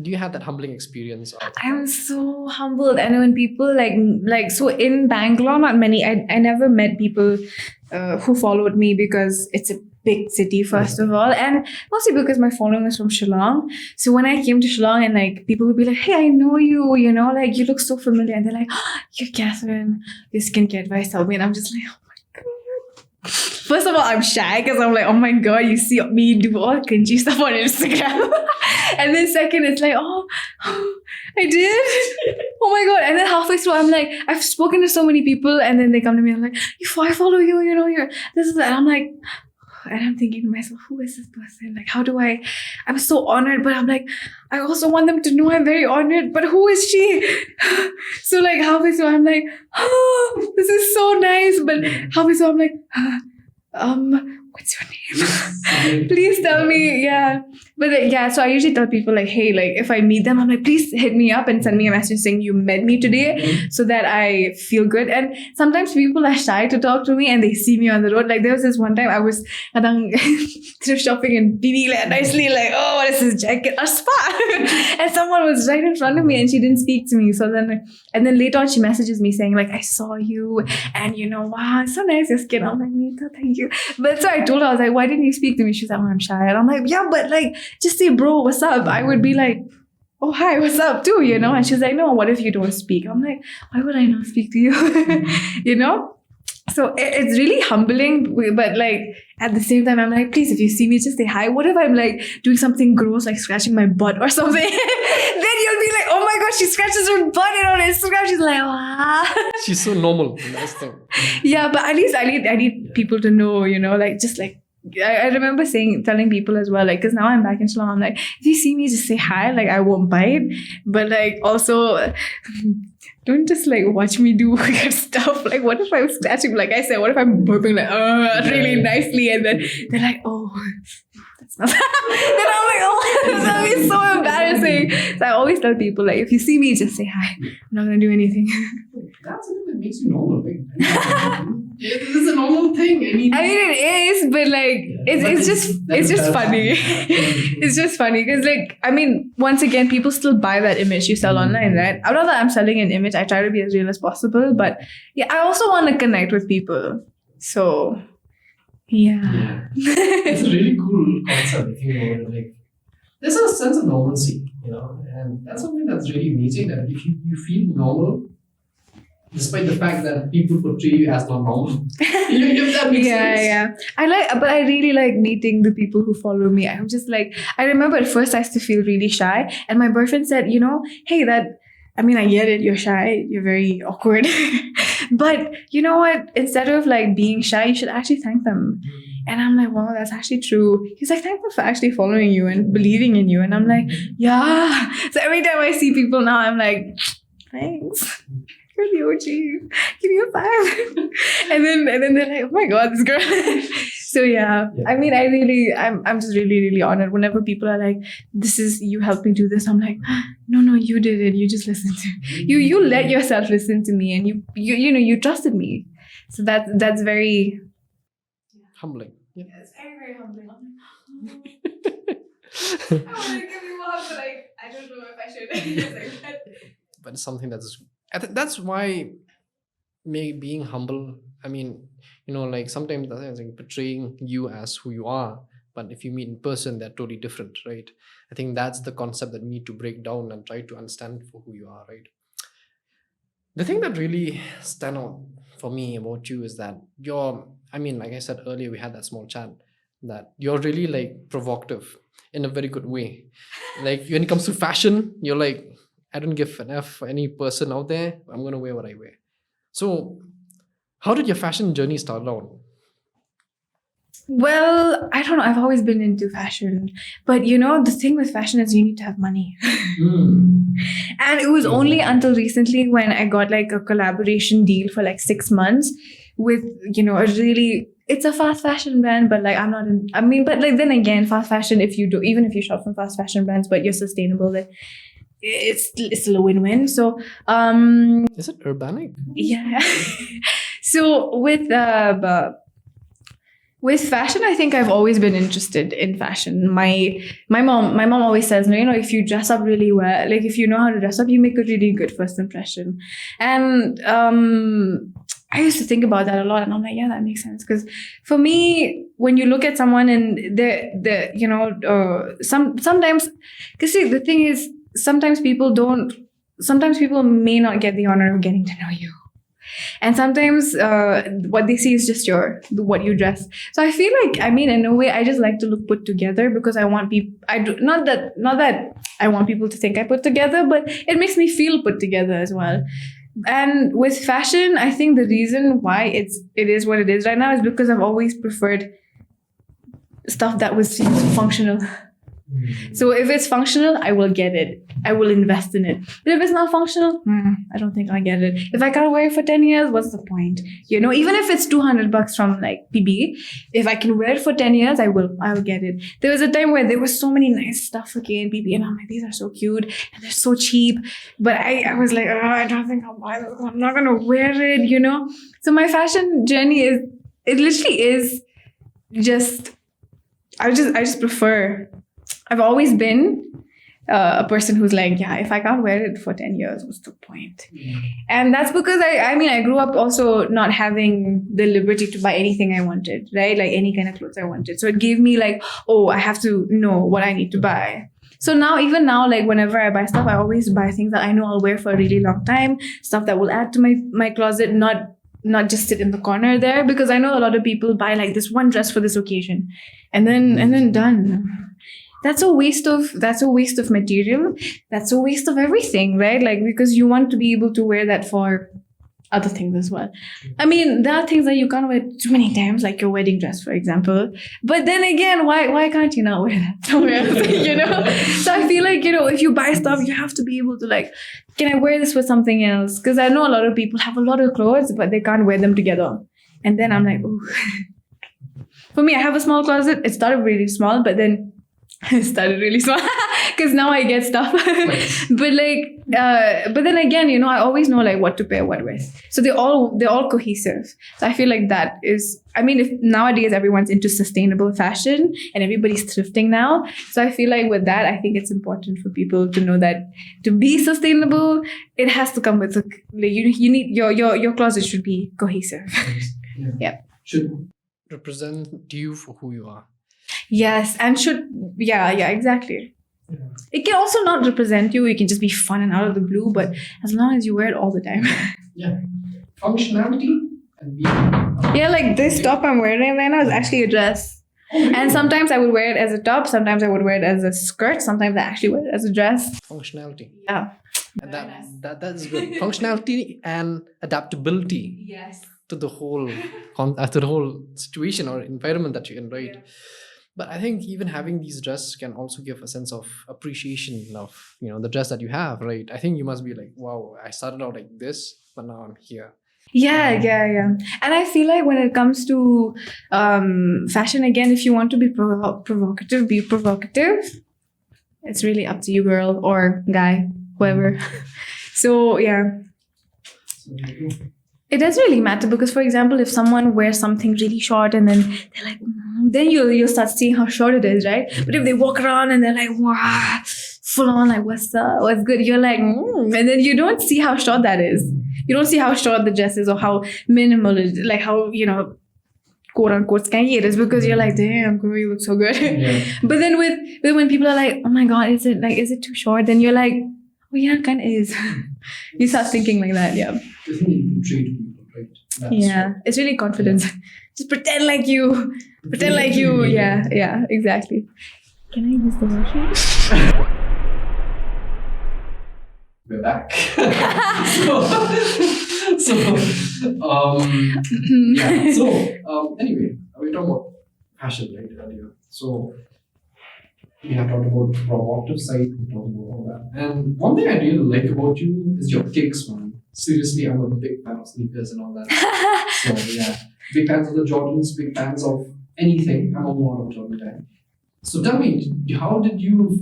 Do you have that humbling experience? I'm so humbled. And when people so in Bangalore, not many, I never met people who followed me because it's a big city, first of all, and mostly because my following is from Shillong. So when I came to Shillong and people would be like, hey, I know you, you look so familiar. And they're like, oh, you're Catherine, your skincare advice, tell me. And I'm just like, oh my God. First of all, I'm shy because I'm like, oh my God, you see me do all cringy stuff on Instagram. And then second, it's like, oh, I did? Oh my God. And then halfway through, I'm like, I've spoken to so many people and then they come to me and I'm like, I follow you, you're this is that. And I'm like, and I'm thinking to myself, who is this person? Like, I'm so honored, but I'm like, I also want them to know I'm very honored, but who is she? So like halfway through, I'm like, oh, this is so nice. But halfway through, I'm like, what's your name? Please tell me. Yeah. But so I usually tell people like, hey, like if I meet them, I'm like, please hit me up and send me a message saying you met me today so that I feel good. And sometimes people are shy to talk to me and they see me on the road. Like there was this one time I was thrift shopping in PV nicely like, oh, what is this jacket? A spa. And someone was right in front of me and she didn't speak to me. So then later on she messages me saying like, I saw you and wow, it's so nice your skin. I'm like, Neeta, thank you. But so I told her, I was like, why didn't you speak to me? She's like, oh, I'm shy. And I'm like, yeah, but like, just say, bro, what's up? I would be like, oh, hi, what's up too, And she's like, no, what if you don't speak? I'm like, why would I not speak to you? So it's really humbling, but like at the same time, I'm like, please, if you see me, just say hi. What if I'm like doing something gross, like scratching my butt or something? Then you'll be like, oh my God, she scratches her butt on Instagram. She's like, wow. She's so normal. Nice thing. Yeah, but at least I need people to know, like just like, I remember telling people as well, like, because now I'm back in Shillong, I'm like, if you see me, just say hi, like, I won't bite. But, like, also, don't just, like, watch me do weird stuff. Like, what if I'm scratching, like I said, what if I'm burping, like, really nicely, and then they're like, oh, that's not. Then I'm like, oh, that would be so embarrassing. So I always tell people, like, if you see me, just say hi. I'm not going to do anything. That's something that makes you normal, right? This is a normal thing. I mean, it is, but like it's just funny. It's just funny because like I mean, once again, people still buy that image you sell online, right? I don't know that I'm selling an image. I try to be as real as possible, but yeah, I also want to connect with people. So yeah. It's a really cool concept if you know it. Like there's a sense of normalcy, and that's something that's really amazing. That if you feel normal. Despite the fact that people portray you as not normal. If that makes sense. Yeah. I really like meeting the people who follow me. I'm just like, I remember at first I used to feel really shy. And my boyfriend said, hey, I get it, you're shy, you're very awkward. But you know what? Instead of like being shy, you should actually thank them. And I'm like, wow, that's actually true. He's like, thank them for actually following you and believing in you. And I'm like, yeah. So every time I see people now, I'm like, thanks. You're the OG. Give me a 5. and then they're like, oh my God, this girl. So yeah. I mean, I'm just really, really honored. Whenever people are like, this is, you helped me do this. I'm like, no, you did it. You just listened to you let yourself listen to me and you trusted me. So that's very humbling. Yeah. It's very, very humbling. I'm like, I want to give you a hug, but like, I don't know if I should. But it's something that's why being humble, I mean, like sometimes I think portraying you as who you are, but if you meet in person, they're totally different, right? I think that's the concept that we need to break down and try to understand for who you are, right? The thing that really stand out for me about you is that like I said earlier, we had that small chat, that you're really like provocative in a very good way. Like when it comes to fashion, you're like, I don't give an F for any person out there. I'm going to wear what I wear. So how did your fashion journey start out? Well, I don't know. I've always been into fashion. But the thing with fashion is you need to have money. And it was only until recently when I got like a collaboration deal for like 6 months with, it's a fast fashion brand, but like but like then again, fast fashion, even if you shop from fast fashion brands, but you're sustainable, like, it's still a win-win. So is it urbanic? Yeah. So with fashion, I think I've always been interested in fashion. My mom always says, if you dress up really well, like if you know how to dress up, you make a really good first impression. And I used to think about that a lot, and I'm like, yeah, that makes sense. Because for me, when you look at someone and sometimes, because see, the thing is, sometimes people may not get the honor of getting to know you. And sometimes what they see is just what you dress. So I feel like, in a way, I just like to look put together because I want people, not that I want people to think I put together, but it makes me feel put together as well. And with fashion, I think the reason why it is what it is right now is because I've always preferred stuff that was functional. So if it's functional, I will get it. I will invest in it. But if it's not functional, I don't think I'll get it. If I can't wear it for 10 years, what's the point? Even if it's $200 from like PB, if I can wear it for 10 years, I will get it. There was a time where there was so many nice stuff for K and PB, and I'm like, these are so cute and they're so cheap. But I was like, I don't think I'll buy this. I'm not gonna wear it, So my fashion journey literally is just, I just prefer. I've always been a person who's like, yeah, if I can't wear it for 10 years, what's the point? And that's because I grew up also not having the liberty to buy anything I wanted, right? Like any kind of clothes I wanted. So it gave me like, I have to know what I need to buy. So even now, like whenever I buy stuff, I always buy things that I know I'll wear for a really long time, stuff that will add to my closet, not just sit in the corner there, because I know a lot of people buy like this one dress for this occasion and then done. That's a waste of material. That's a waste of everything, right? Like, because you want to be able to wear that for other things as well. I mean, there are things that you can't wear too many times, like your wedding dress, for example. But then again, why can't you not wear that somewhere else? So I feel like, if you buy stuff, you have to be able to like, can I wear this with something else? Because I know a lot of people have a lot of clothes, but they can't wear them together. And then I'm like, ooh. For me, I have a small closet. It started really small, but then it started really small because now I get stuff. But then again, I always know like what to pair what with. So they're all cohesive. So I feel like that is, if nowadays everyone's into sustainable fashion and everybody's thrifting now. So I feel like with that, I think it's important for people to know that to be sustainable, it has to come with you need your closet should be cohesive. Yeah. Should represent you for who you are. Yes, and exactly. Yeah. It can also not represent you. It can just be fun and out of the blue, but as long as you wear it all the time. Yeah. Functionality and yeah, like this top I'm wearing right now is actually a dress. Oh, really? And sometimes I would wear it as a top, sometimes I would wear it as a skirt, sometimes I actually wear it as a dress. Functionality. Yeah. And that's good. Functionality and adaptability. Yes. To the whole situation or environment that you're in, right? Yeah. But I think even having these dresses can also give a sense of appreciation of, the dress that you have, right? I think you must be like, wow, I started out like this, but now I'm here. Yeah. And I feel like when it comes to fashion, again, if you want to be provocative, be provocative. It's really up to you, girl or guy, whoever. So, yeah. It doesn't really matter because, for example, if someone wears something really short and then they're like, then you'll start seeing how short it is, right? But if they walk around and they're like, wow, full on, like, what's up? What's good? You're like, and then you don't see how short that is. You don't see how short the dress is or how minimal it is, like how, quote unquote skanky it is, because you're like, damn, girl, you look so good. Yeah. But then when people are like, oh my God, is it too short? Then you're like, oh yeah, it kind of is. You start thinking like that, yeah. Doesn't even treat people, right? That's it's really confidence. Yeah. Just pretend like you. Yeah, exactly. Can I use the washroom? We're back. Anyway, we talked about fashion, right, earlier. So we have talked about the provocative side, we talked about all that. And one thing I really like about you is your kicks, man. Seriously, I'm a big fan of sneakers and all that. So yeah, big fans of the Jordans, big fans of anything. I'm a more of a Jordan guy. So tell me, how did you?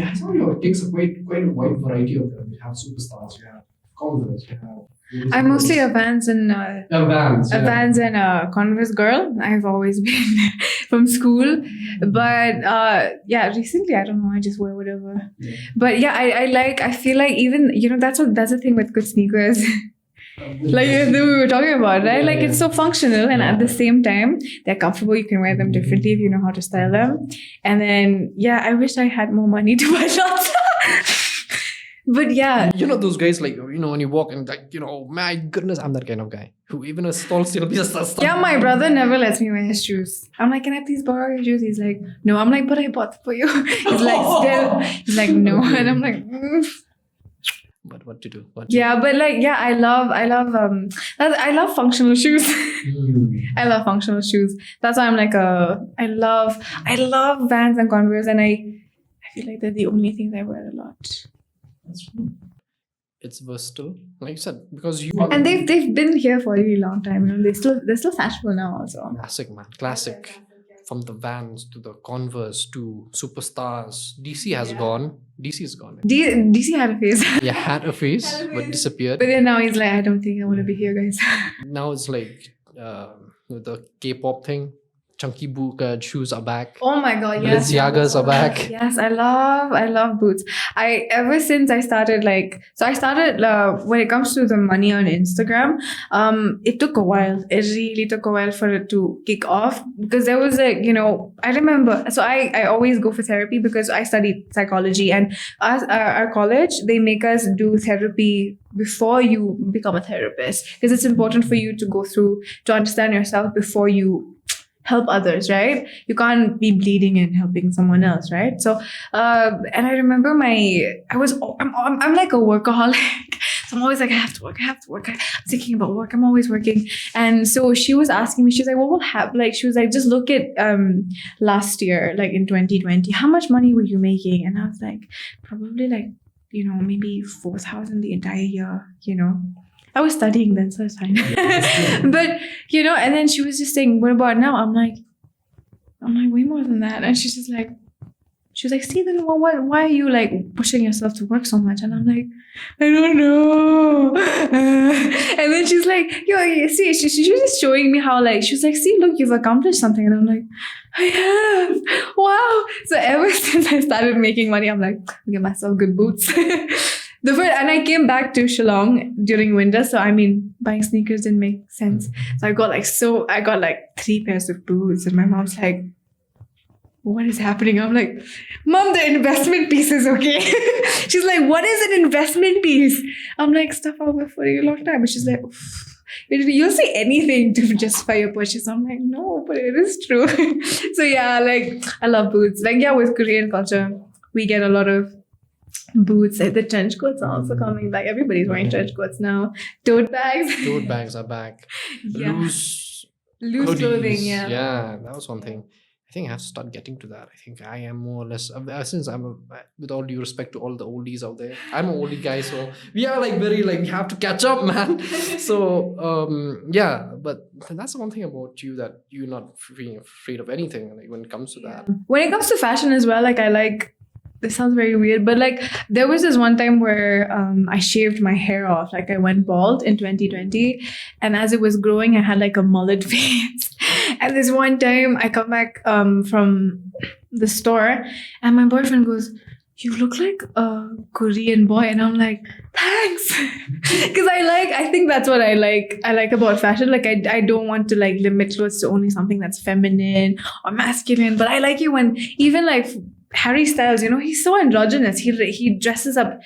I saw your kicks are quite a wide variety of them. You have superstars, you have Converse, you have. I'm mostly a Vans and Vans and a Converse girl. I've always been from school, but recently I don't know. I just wear whatever. Yeah. But yeah, I feel like even that's the thing with good sneakers. Like we were talking about, right? Like it's so functional, and at the same time they're comfortable. You can wear them differently if you know how to style them. And then I wish I had more money to buy lots. But yeah, those guys like when you walk and like oh my goodness, I'm that kind of guy who even a stall still be just. Yeah, my brother never lets me wear his shoes. I'm like, can I please borrow your shoes? He's like, no. I'm like, but I bought them for you. He's like, no, and I'm like. what to do? What to Yeah, but like, yeah, I love functional shoes. do? I love functional shoes. That's why I'm like I love Vans and Converse, and I feel like they're the only things I wear a lot. That's true. It's versatile, like you said, because you And they've been here for a really long time. You know, they're still fashionable now also. classic, man, classic. From the Vans to the Converse to superstars, DC has gone. DC is gone. DC had a phase. Yeah, had a face but disappeared. But then now he's like, I don't think I want to be here, guys. Now it's like the K-pop thing. Chunky boot shoes are back. Oh my god, yes. Balenciagas are back. Yes, I love boots. Ever since I started when it comes to the money on Instagram, it took a while. It really took a while for it to kick off because there was I remember. So I always go for therapy because I studied psychology, and our college, they make us do therapy before you become a therapist because it's important for you to go through to understand yourself before you help others, right? You can't be bleeding and helping someone else, right? So and I remember I'm like a workaholic. So I'm always like, I have to work. I'm thinking about work. I'm always working. And so she was asking me, she's like, what will happen? Like, she was like, just look at last year, like in 2020, how much money were you making? And I was like, probably like, maybe 4,000 the entire year, I was studying then, so it's fine. But, and then she was just saying, what about now? I'm like, way more than that. And she was like, see, then why are you like pushing yourself to work so much? And I'm like, I don't know. And then she's like, see, she was just showing me how like, she was like, see, look, you've accomplished something. And I'm like, I have. Wow. So ever since I started making money, I'm like, I'll get myself good boots. And I came back to Shillong during winter, so I mean, buying sneakers didn't make sense. So I got like 3 pairs of boots, and my mom's like, what is happening? I'm like, Mom, the investment piece is okay. She's like, what is an investment piece? I'm like, stuff I'll wear for a long time. And she's like, you'll say anything to justify your purchase. I'm like, no, but it is true. So yeah, like, I love boots. Like, yeah, with Korean culture, we get a lot of boots. Like the trench coats are also coming back. Everybody's wearing trench coats now. Tote bags are back. Yeah. Loose hoodies, clothing. Yeah, that was one thing. I think I have to start getting to that. I think I am more or less, since with all due respect to all the oldies out there, I'm an oldie guy, so we are like very like, we have to catch up, man. So yeah, but that's the one thing about you, that you're not being afraid of anything, like when it comes to that. When it comes to fashion as well, like I like, this sounds very weird, but like there was this one time where I shaved my hair off. Like I went bald in 2020, and as it was growing, I had like a mullet phase. And this one time I come back from the store, and my boyfriend goes, you look like a Korean boy. And I'm like, thanks. Because I think that's what I like about fashion. Like I don't want to like limit clothes to only something that's feminine or masculine, but I like it when even like Harry Styles, he's so androgynous. He dresses up,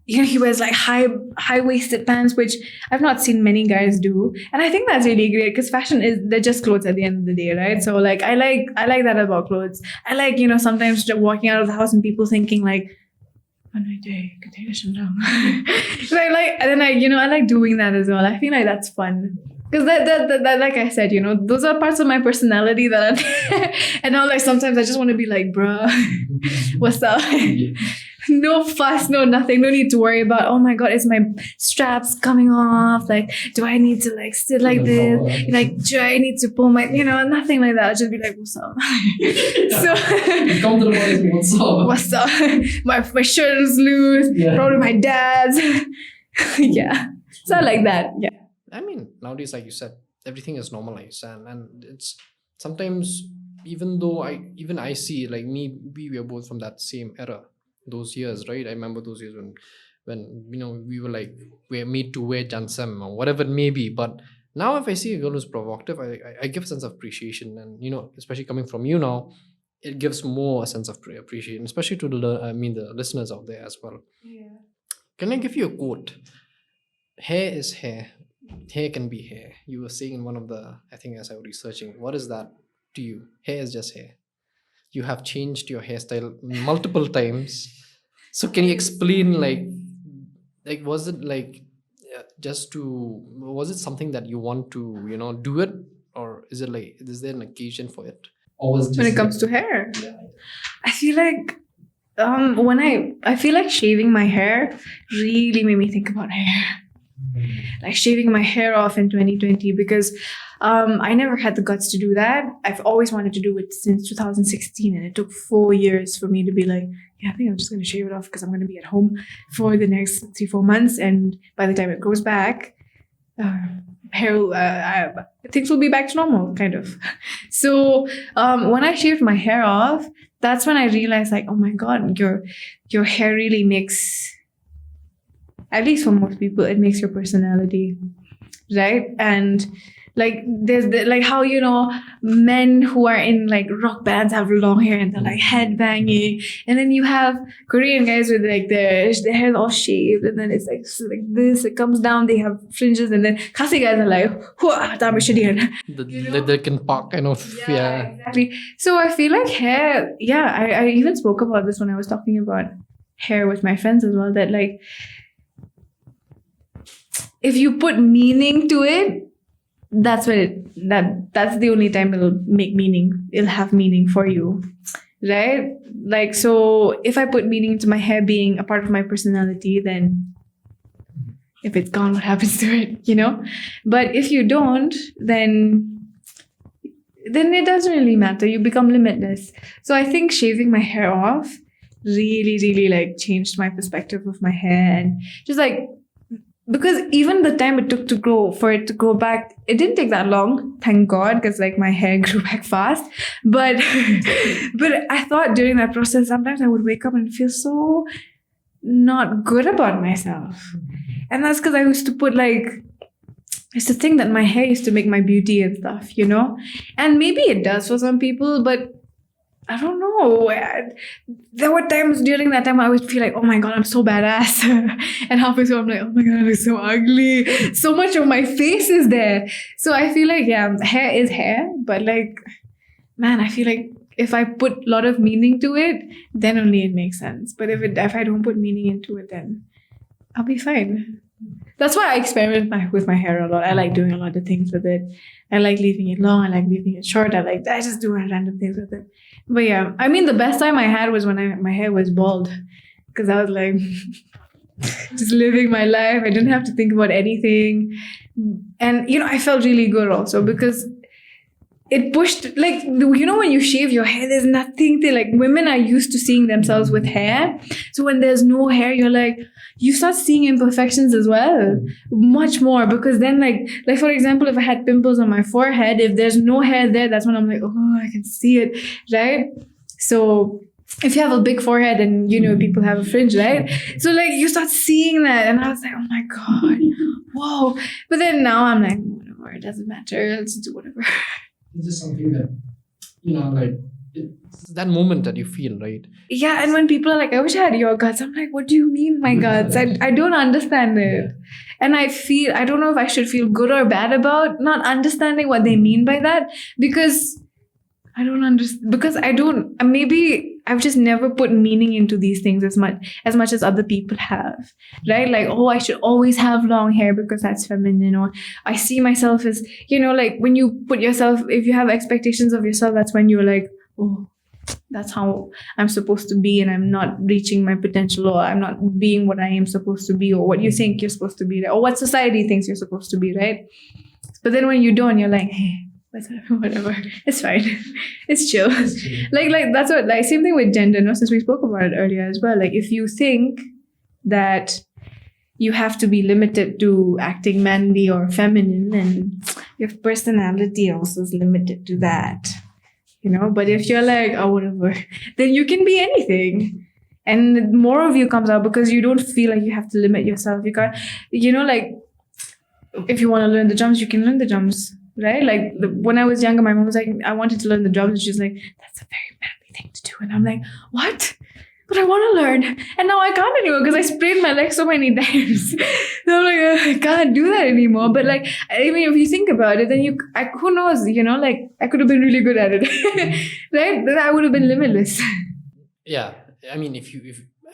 he wears like high-waisted pants, which I've not seen many guys do. And I think that's really great because fashion they're just clothes at the end of the day, right? So like I like that about clothes. I like, sometimes just walking out of the house and people thinking like, I like doing that as well. I feel like that's fun. Because that, like I said, those are parts of my personality that and now like sometimes I just want to be like, bruh, what's up? No fuss, no nothing, no need to worry about, oh my god, is my straps coming off? Like, do I need to like sit like this? Like, do I need to pull my, nothing like that. I'll just be like, what's up? So, Come to the body, what's up? What's up? My shirt is loose, probably my dad's. Yeah. So I like that. Yeah. I mean, nowadays, like you said, everything is normalized, and it's sometimes, even though I see like we were both from that same era, those years, right? I remember those years when we were like, we're made to wear jansem or whatever it may be. But now if I see a girl who's provocative, I give a sense of appreciation, and especially coming from you now, it gives more a sense of appreciation, especially to the listeners out there as well. Yeah. Can I give you a quote? Hair is hair. Hair can be hair. You were saying in one of the, I think as I was researching, what is that to you? Hair is just hair. You have changed your hairstyle multiple times. So can you explain like like, was it like just to, was it something that you want to, do it, or is it like, is there an occasion for it, or was it When just it comes like, to hair, yeah, I feel like when I feel like shaving my hair really made me think about hair. Like shaving my hair off in 2020 because I never had the guts to do that. I've always wanted to do it since 2016, and it took 4 years for me to be like, yeah, I think I'm just going to shave it off because I'm going to be at home for the next 3-4 months, and by the time it grows back, hair things will be back to normal, kind of. So when I shaved my hair off, that's when I realized, like, oh my god, your hair really makes, at least for most people, it makes your personality, right? And like there's like how men who are in like rock bands have long hair and they're like headbanging, and then you have Korean guys with like their hair all shaved, and then it's like this, it comes down, they have fringes, and then Khasi guys are like the Linkin Park kind of, yeah. exactly. So I feel like hair, I even spoke about this when I was talking about hair with my friends as well, that like if you put meaning to it, that's when that's the only time it'll make meaning. It'll have meaning for you, right? Like, so if I put meaning into my hair being a part of my personality, then if it's gone, what happens to it, But if you don't, then it doesn't really matter. You become limitless. So I think shaving my hair off really, really like changed my perspective of my hair, and just like, because even the time it took for it to grow back, it didn't take that long, thank God, because like my hair grew back fast. But I thought during that process, sometimes I would wake up and feel so not good about myself. And that's because I used to put like, I used to think that my hair used to make my beauty and stuff, And maybe it does for some people, but I don't know. There were times during that time I would feel like, oh my god, I'm so badass. And halfway through, I'm like, oh my god, I look so ugly. So much of my face is there. So I feel like, hair is hair. But like, man, I feel like if I put a lot of meaning to it, then only it makes sense. But if I don't put meaning into it, then I'll be fine. That's why I experiment with my hair a lot. I like doing a lot of things with it. I like leaving it long. I like leaving it short. I just do random things with it. But yeah, I mean, the best time I had was when my hair was bald, because I was like just living my life. I didn't have to think about anything, and I felt really good also because it pushed, like, when you shave your hair, there's nothing to, like, women are used to seeing themselves with hair. So when there's no hair, you're like, you start seeing imperfections as well, much more, because then like for example, if I had pimples on my forehead, if there's no hair there, that's when I'm like, oh, I can see it, right? So if you have a big forehead and people have a fringe, right? So like you start seeing that, and I was like, oh my god, whoa. But then now I'm like, whatever, it doesn't matter, let's do whatever. It's just something that, like, it's that moment that you feel, right? Yeah, and when people are like, I wish I had your guts, I'm like, what do you mean my guts? I don't understand it. And I don't know if I should feel good or bad about not understanding what they mean by that, because I don't understand, because maybe I've just never put meaning into these things as much as other people have, right? Like, oh, I should always have long hair because that's feminine, or I see myself as, like when you put yourself, if you have expectations of yourself, that's when you're like, oh, that's how I'm supposed to be, and I'm not reaching my potential, or I'm not being what I am supposed to be, or what you think you're supposed to be, or what society thinks you're supposed to be, right? But then when you don't, you're like, hey, whatever, it's fine, it's chill. Like that's what, like, same thing with gender, since we spoke about it earlier as well. Like, if you think that you have to be limited to acting manly or feminine, then your personality also is limited to that, but if you're like, oh, whatever, then you can be anything, and more of you comes out because you don't feel like you have to limit yourself. You can't, like, if you want to learn the drums, you can learn the drums, right? Like, when I was younger, my mom was like, I wanted to learn the drums, and she's like, that's a very manly thing to do. And I'm like, what? But I want to learn. And now I can't anymore because I sprained my leg so many times. So I'm like, I can't do that anymore. But like, I mean, if you think about it, then who knows, like, I could have been really good at it, right? Then I would have been limitless. Yeah. I mean,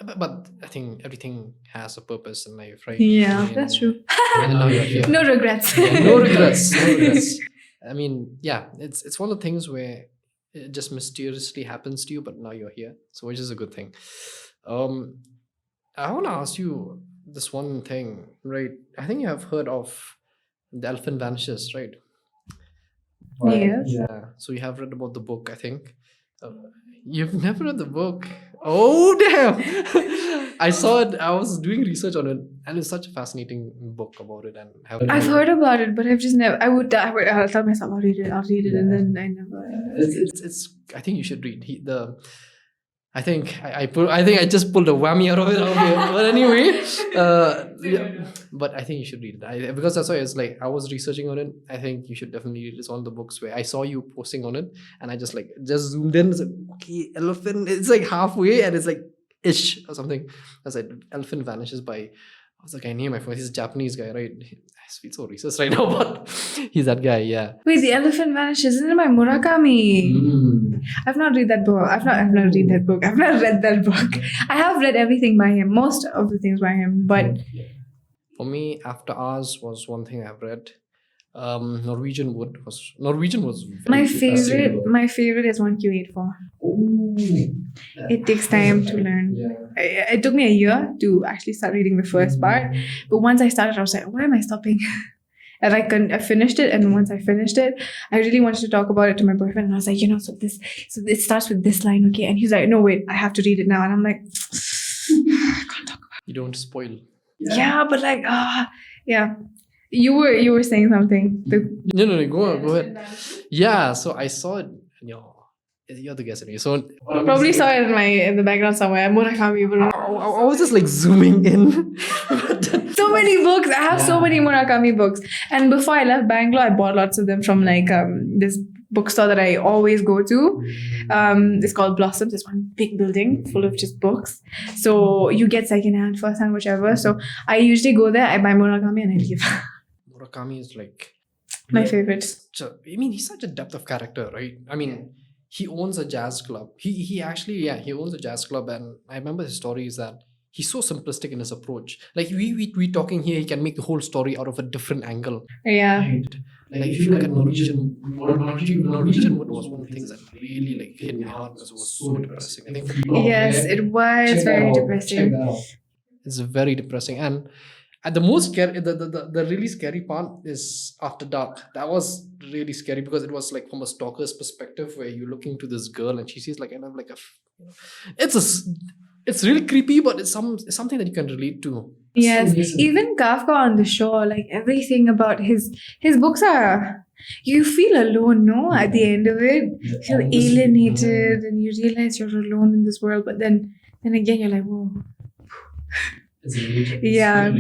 but I think everything has a purpose in life, right? Yeah, that's true. And now you're here. No regrets. Yeah, no regrets. No regrets. I mean, yeah, it's one of the things where it just mysteriously happens to you, but now you're here, so which is a good thing. Um, I want to ask you this one thing, right? I think you have heard of The Elephant Vanishes, right? Yes. Yeah. So you have read about the book, I think. Uh, you've never read the book. Oh damn! I saw it. I was doing research on it, and it's such a fascinating book about it. And I've heard about it, but I've just never. I'll tell myself I'll read it, and then I never. It's. I think you should read I think I think I just pulled a whammy out of it. Okay. But anyway, yeah, but I think you should read it. Because that's why it's like I was researching on it. I think you should definitely read it. It's one of the books where I saw you posting on it, and I just zoomed in. It's like, okay, elephant. It's like halfway, and it's like ish or something. I was like, Elephant Vanishes by. I was like, I name my phone. He's a Japanese guy, right? I feel so racist right now, but he's that guy. Yeah. Wait, The Elephant Vanishes, isn't it by Murakami? I've not read that book. I've not read that book. I've not read that book. I have read everything by him, most of the things by him, but For me, After Hours was one thing I've read. Norwegian Wood was my very interesting. favorite is 1Q84. It takes time to learn. It took me a year to actually start reading the first part, but once I started, I was like, why am I stopping? And I finished it, and once I finished it, I really wanted to talk about it to my boyfriend, and I was like, so it starts with this line, okay? And he's like, no, wait, I have to read it now, and I'm like, I can't talk about You don't spoil. it. Yeah, but like, yeah. You were saying something. No, go ahead. Yeah, so I saw it. You're the guest anyway. So Probably saw it in the background somewhere. Murakami. I was just like zooming in. So many books. I have so many Murakami books. And before I left Bangalore, I bought lots of them from like this bookstore that I always go to. It's called Blossoms. It's one big building full of just books. So you get secondhand, firsthand, whichever. So I usually go there, I buy Murakami, and I leave. Murakami is like My favorite. he's such a depth of character, right? I mean, he owns a jazz club. He actually he owns a jazz club, and I remember his story is that he's so simplistic in his approach. Like we talking here, he can make the whole story out of a different angle. Yeah. Right? Like if you look at Norwegian Wood was one of the things that really like hit my heart because it was so depressing. I think Yes, it was very depressing. it's very depressing, and the most scary, the really scary part is After Dark. That was really scary because it was like from a stalker's perspective, where you're looking to this girl and she sees like kind of like it's really creepy, but it's something that you can relate to. Yes, even Kafka on the Shore, like everything about his books are. You feel alone, no? At the end of it, you feel alienated, and you realize you're alone in this world. But then again, you're like, whoa. Yeah,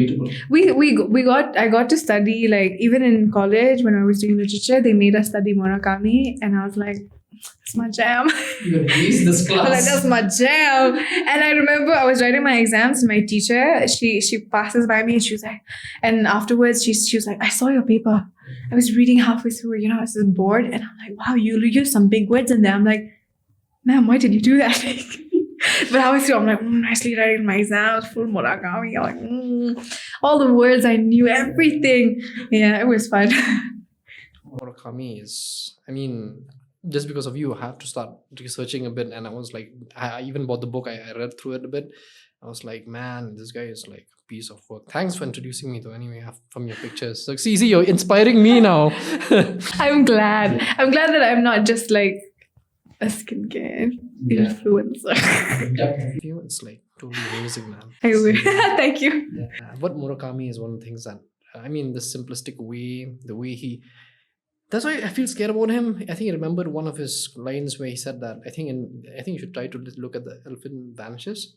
I got to study, like even in college when I was doing literature, they made us study Murakami, and I was like, that's my jam. You ace this I was like, that's my jam. And I remember I was writing my exams, and my teacher, she passes by me, and she was like, and afterwards she was like, I saw your paper. I was reading halfway through, I was just bored, and I'm like, wow, you used some big words in there. I'm like, ma'am, why did you do that? But halfway through, I'm like, nicely writing my exams, full Murakami. I'm like, all the words I knew, everything. Yeah, it was fun. Murakami is, I mean, just because of you, I have to start researching a bit. And I was like, I even bought the book. I read through it a bit. I was like, man, this guy is like a piece of work. Thanks for introducing me, though. Anyway, from your pictures. So, see, you're inspiring me now. I'm glad. I'm glad that I'm not just like a skincare influencer. It's like totally amazing, man. I will. Thank you. Yeah. But Murakami is one of the things that, I mean, the simplistic way, the way he. That's why I feel scared about him. I think I remembered one of his lines where he said that I think you should try to look at The Elephant Vanishes,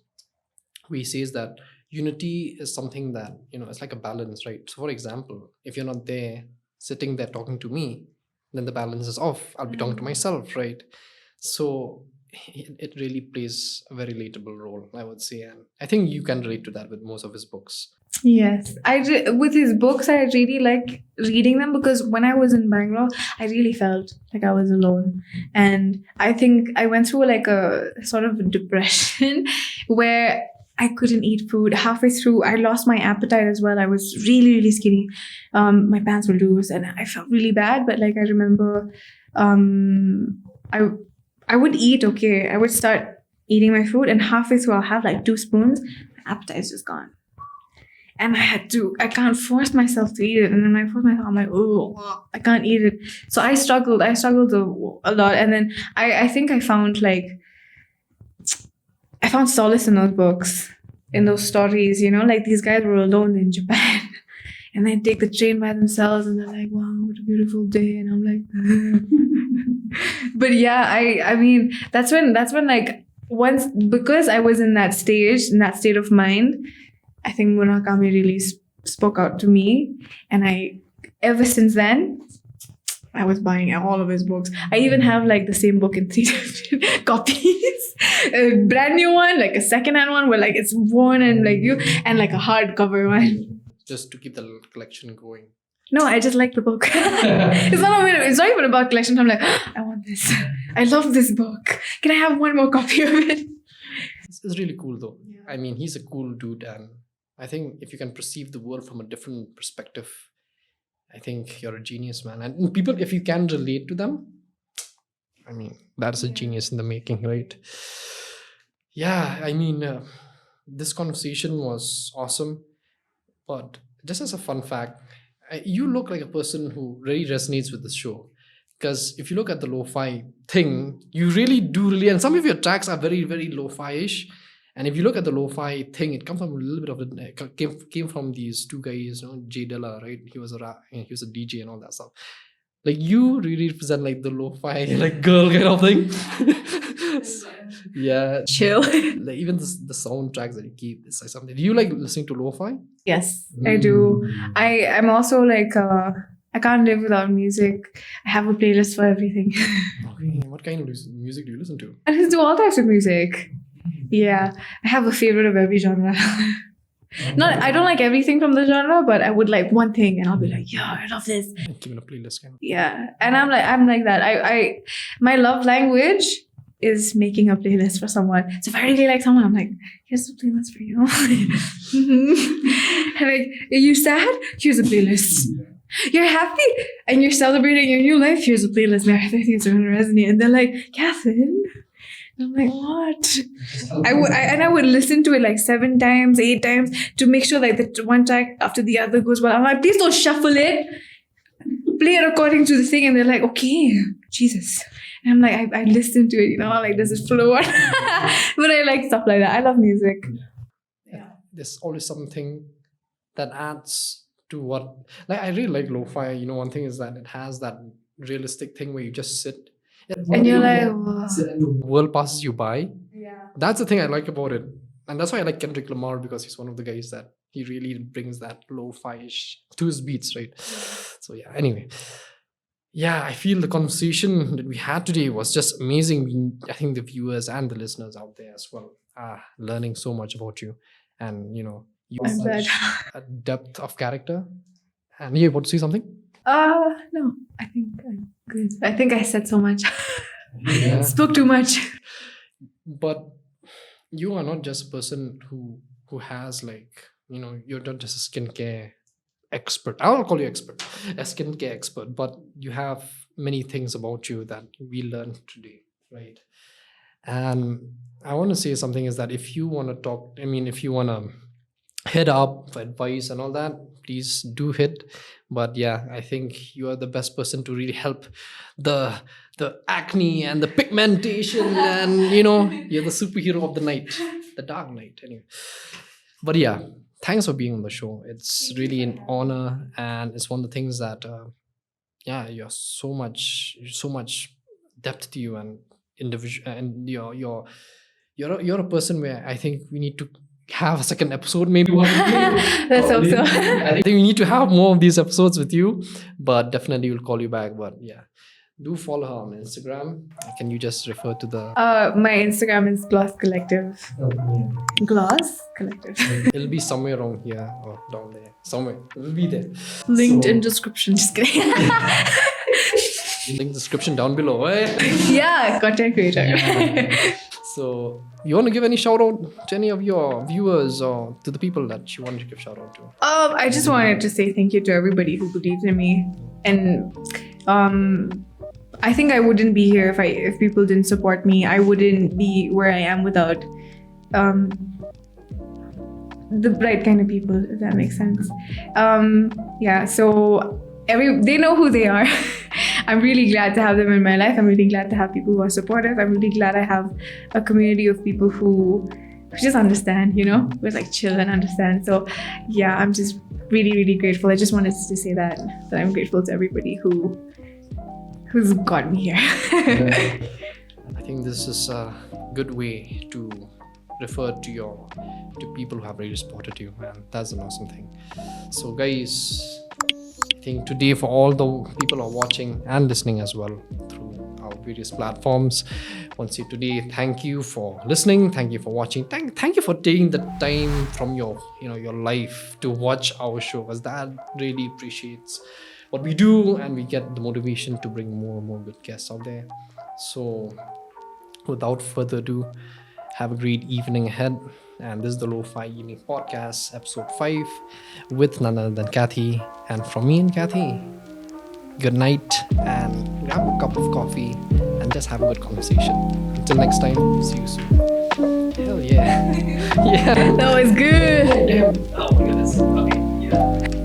where he says that unity is something that it's like a balance, right? So, for example, if you're not there, sitting there talking to me, then the balance is off. I'll be talking to myself, right? So it really plays a very relatable role, I would say, and I think you can relate to that with most of his books. Yes, with his books, I really like reading them because when I was in Bangalore, I really felt like I was alone, and I think I went through like a sort of depression where I couldn't eat food. Halfway through, I lost my appetite as well. I was really, really skinny. My pants were loose and I felt really bad. But like, I remember I would eat, okay. I would start eating my food and halfway through I'll have like 2 spoons. My appetite is just gone. And I can't force myself to eat it. And then when I force myself, I'm like, oh, I can't eat it. So I struggled a lot. And then I think I found solace in those books, in those stories, like these guys were alone in Japan and they take the train by themselves and they're like, wow, what a beautiful day. And I'm like, but yeah, I mean, that's when like once, because I was in that state of mind, I think Murakami really spoke out to me. And ever since then, I was buying all of his books. I even have like the same book in 3 different copies. A brand new one, like a second-hand one where like it's worn and like a hardcover one. Just to keep the collection going. No, I just like the book. It's not even about collection. I'm like, I want this. I love this book. Can I have one more copy of it? It's really cool though. Yeah. I mean, he's a cool dude, and I think if you can perceive the world from a different perspective, I think you're a genius, man. And people, if you can relate to them, I mean, that's a genius in the making, right? Yeah, I mean, this conversation was awesome. But just as a fun fact, you look like a person who really resonates with this show. Because if you look at the lo-fi thing, you really do and some of your tracks are very, very lo-fi-ish. And if you look at the lo-fi thing, it comes from a little bit of it came from these 2 guys, Jay Dilla, right? He was a DJ and all that stuff. Like you really represent like the lo-fi like girl kind of thing. Yeah, chill. Like even the soundtracks that you keep, it's like something. Do you like listening to lo-fi? Yes, I do. I'm also like I can't live without music. I have a playlist for everything. Okay. What kind of music do you listen to? I listen to all types of music. Yeah, I have a favorite of every genre. I don't like everything from the genre, but I would like one thing and I'll be like, yeah, I love this. Keeping a playlist kind of. Yeah, and I'm like that. I my love language is making a playlist for someone. So if I really like someone, I'm like, here's a playlist for you. And like, are you sad? Here's a playlist. You're happy and you're celebrating your new life. Here's a playlist. I think it's going to resonate. And they're like, Catherine. And I'm like, what? I would listen to it like 7 times, 8 times to make sure like the one track after the other goes well. I'm like, please don't shuffle it. Play it according to the thing. And they're like, okay, Jesus. And I'm like, I listen to it, like, does it flow? But I like stuff like that. I love music. Yeah. There's always something that adds to what, like, I really like lo-fi. One thing is that it has that realistic thing where you just sit and you're like, wow. The world passes you by. Yeah. That's the thing I like about it. And that's why I like Kendrick Lamar, because he's one of the guys that he really brings that lo-fi-ish to his beats, right? Yeah. So yeah, anyway. Yeah, I feel the conversation that we had today was just amazing. I think the viewers and the listeners out there as well are learning so much about you. And, you have such a depth of character. And you want to say something? No, I think I'm good. I think I said so much. Yeah. Spoke too much. But you are not just a person who has like, you're not just a skincare expert. I'll call you expert, a skincare expert, but you have many things about you that we learned today, right? And I want to say something is that if you want to talk, if you want to hit up for advice and all that, please do hit. But yeah, I think you are the best person to really help the acne and the pigmentation and you're the superhero of the night, the dark night anyway. But yeah, thanks for being on the show. It's really an honor, and it's one of the things that you're so much depth to you and individual, and you're a person where I think we need to have a second episode, maybe one. Let's hope so. I think we need to have more of these episodes with you, but definitely we'll call you back. But yeah, do follow her on Instagram. Can you just refer to the my Instagram is Gloss Collective. Gloss Collective. It'll be somewhere around here or down there, somewhere it'll be there, linked in description. Just kidding. Link description down below, eh? Yeah, content creator. So, you want to give any shout out to any of your viewers or to the people that you wanted to give shout out to? I just wanted to say thank you to everybody who believed in me, and I think I wouldn't be here if people didn't support me. I wouldn't be where I am without the right kind of people, if that makes sense. Yeah, so they know who they are. I'm really glad to have them in my life. I'm really glad to have people who are supportive. I'm really glad I have a community of people who just understand, who like chill and understand. So yeah, I'm just really, really grateful. I just wanted to say that I'm grateful to everybody who's got me here. I think this is a good way to refer to people who have really supported you, and that's an awesome thing. So guys, I think today, for all the people who are watching and listening as well through our various platforms, once you today, thank you for listening, thank you for watching, thank you for taking the time from your life to watch our show, because that really appreciates what we do, and we get the motivation to bring more and more good guests out there. So without further ado, have a great evening ahead. And this is the Lofi Evenings Podcast, episode 5, with none other than Cathy. And from me and Cathy, good night, and grab a cup of coffee and just have a good conversation. Until next time, see you soon. Hell yeah. Yeah. That was good. Oh my goodness. Okay, yeah.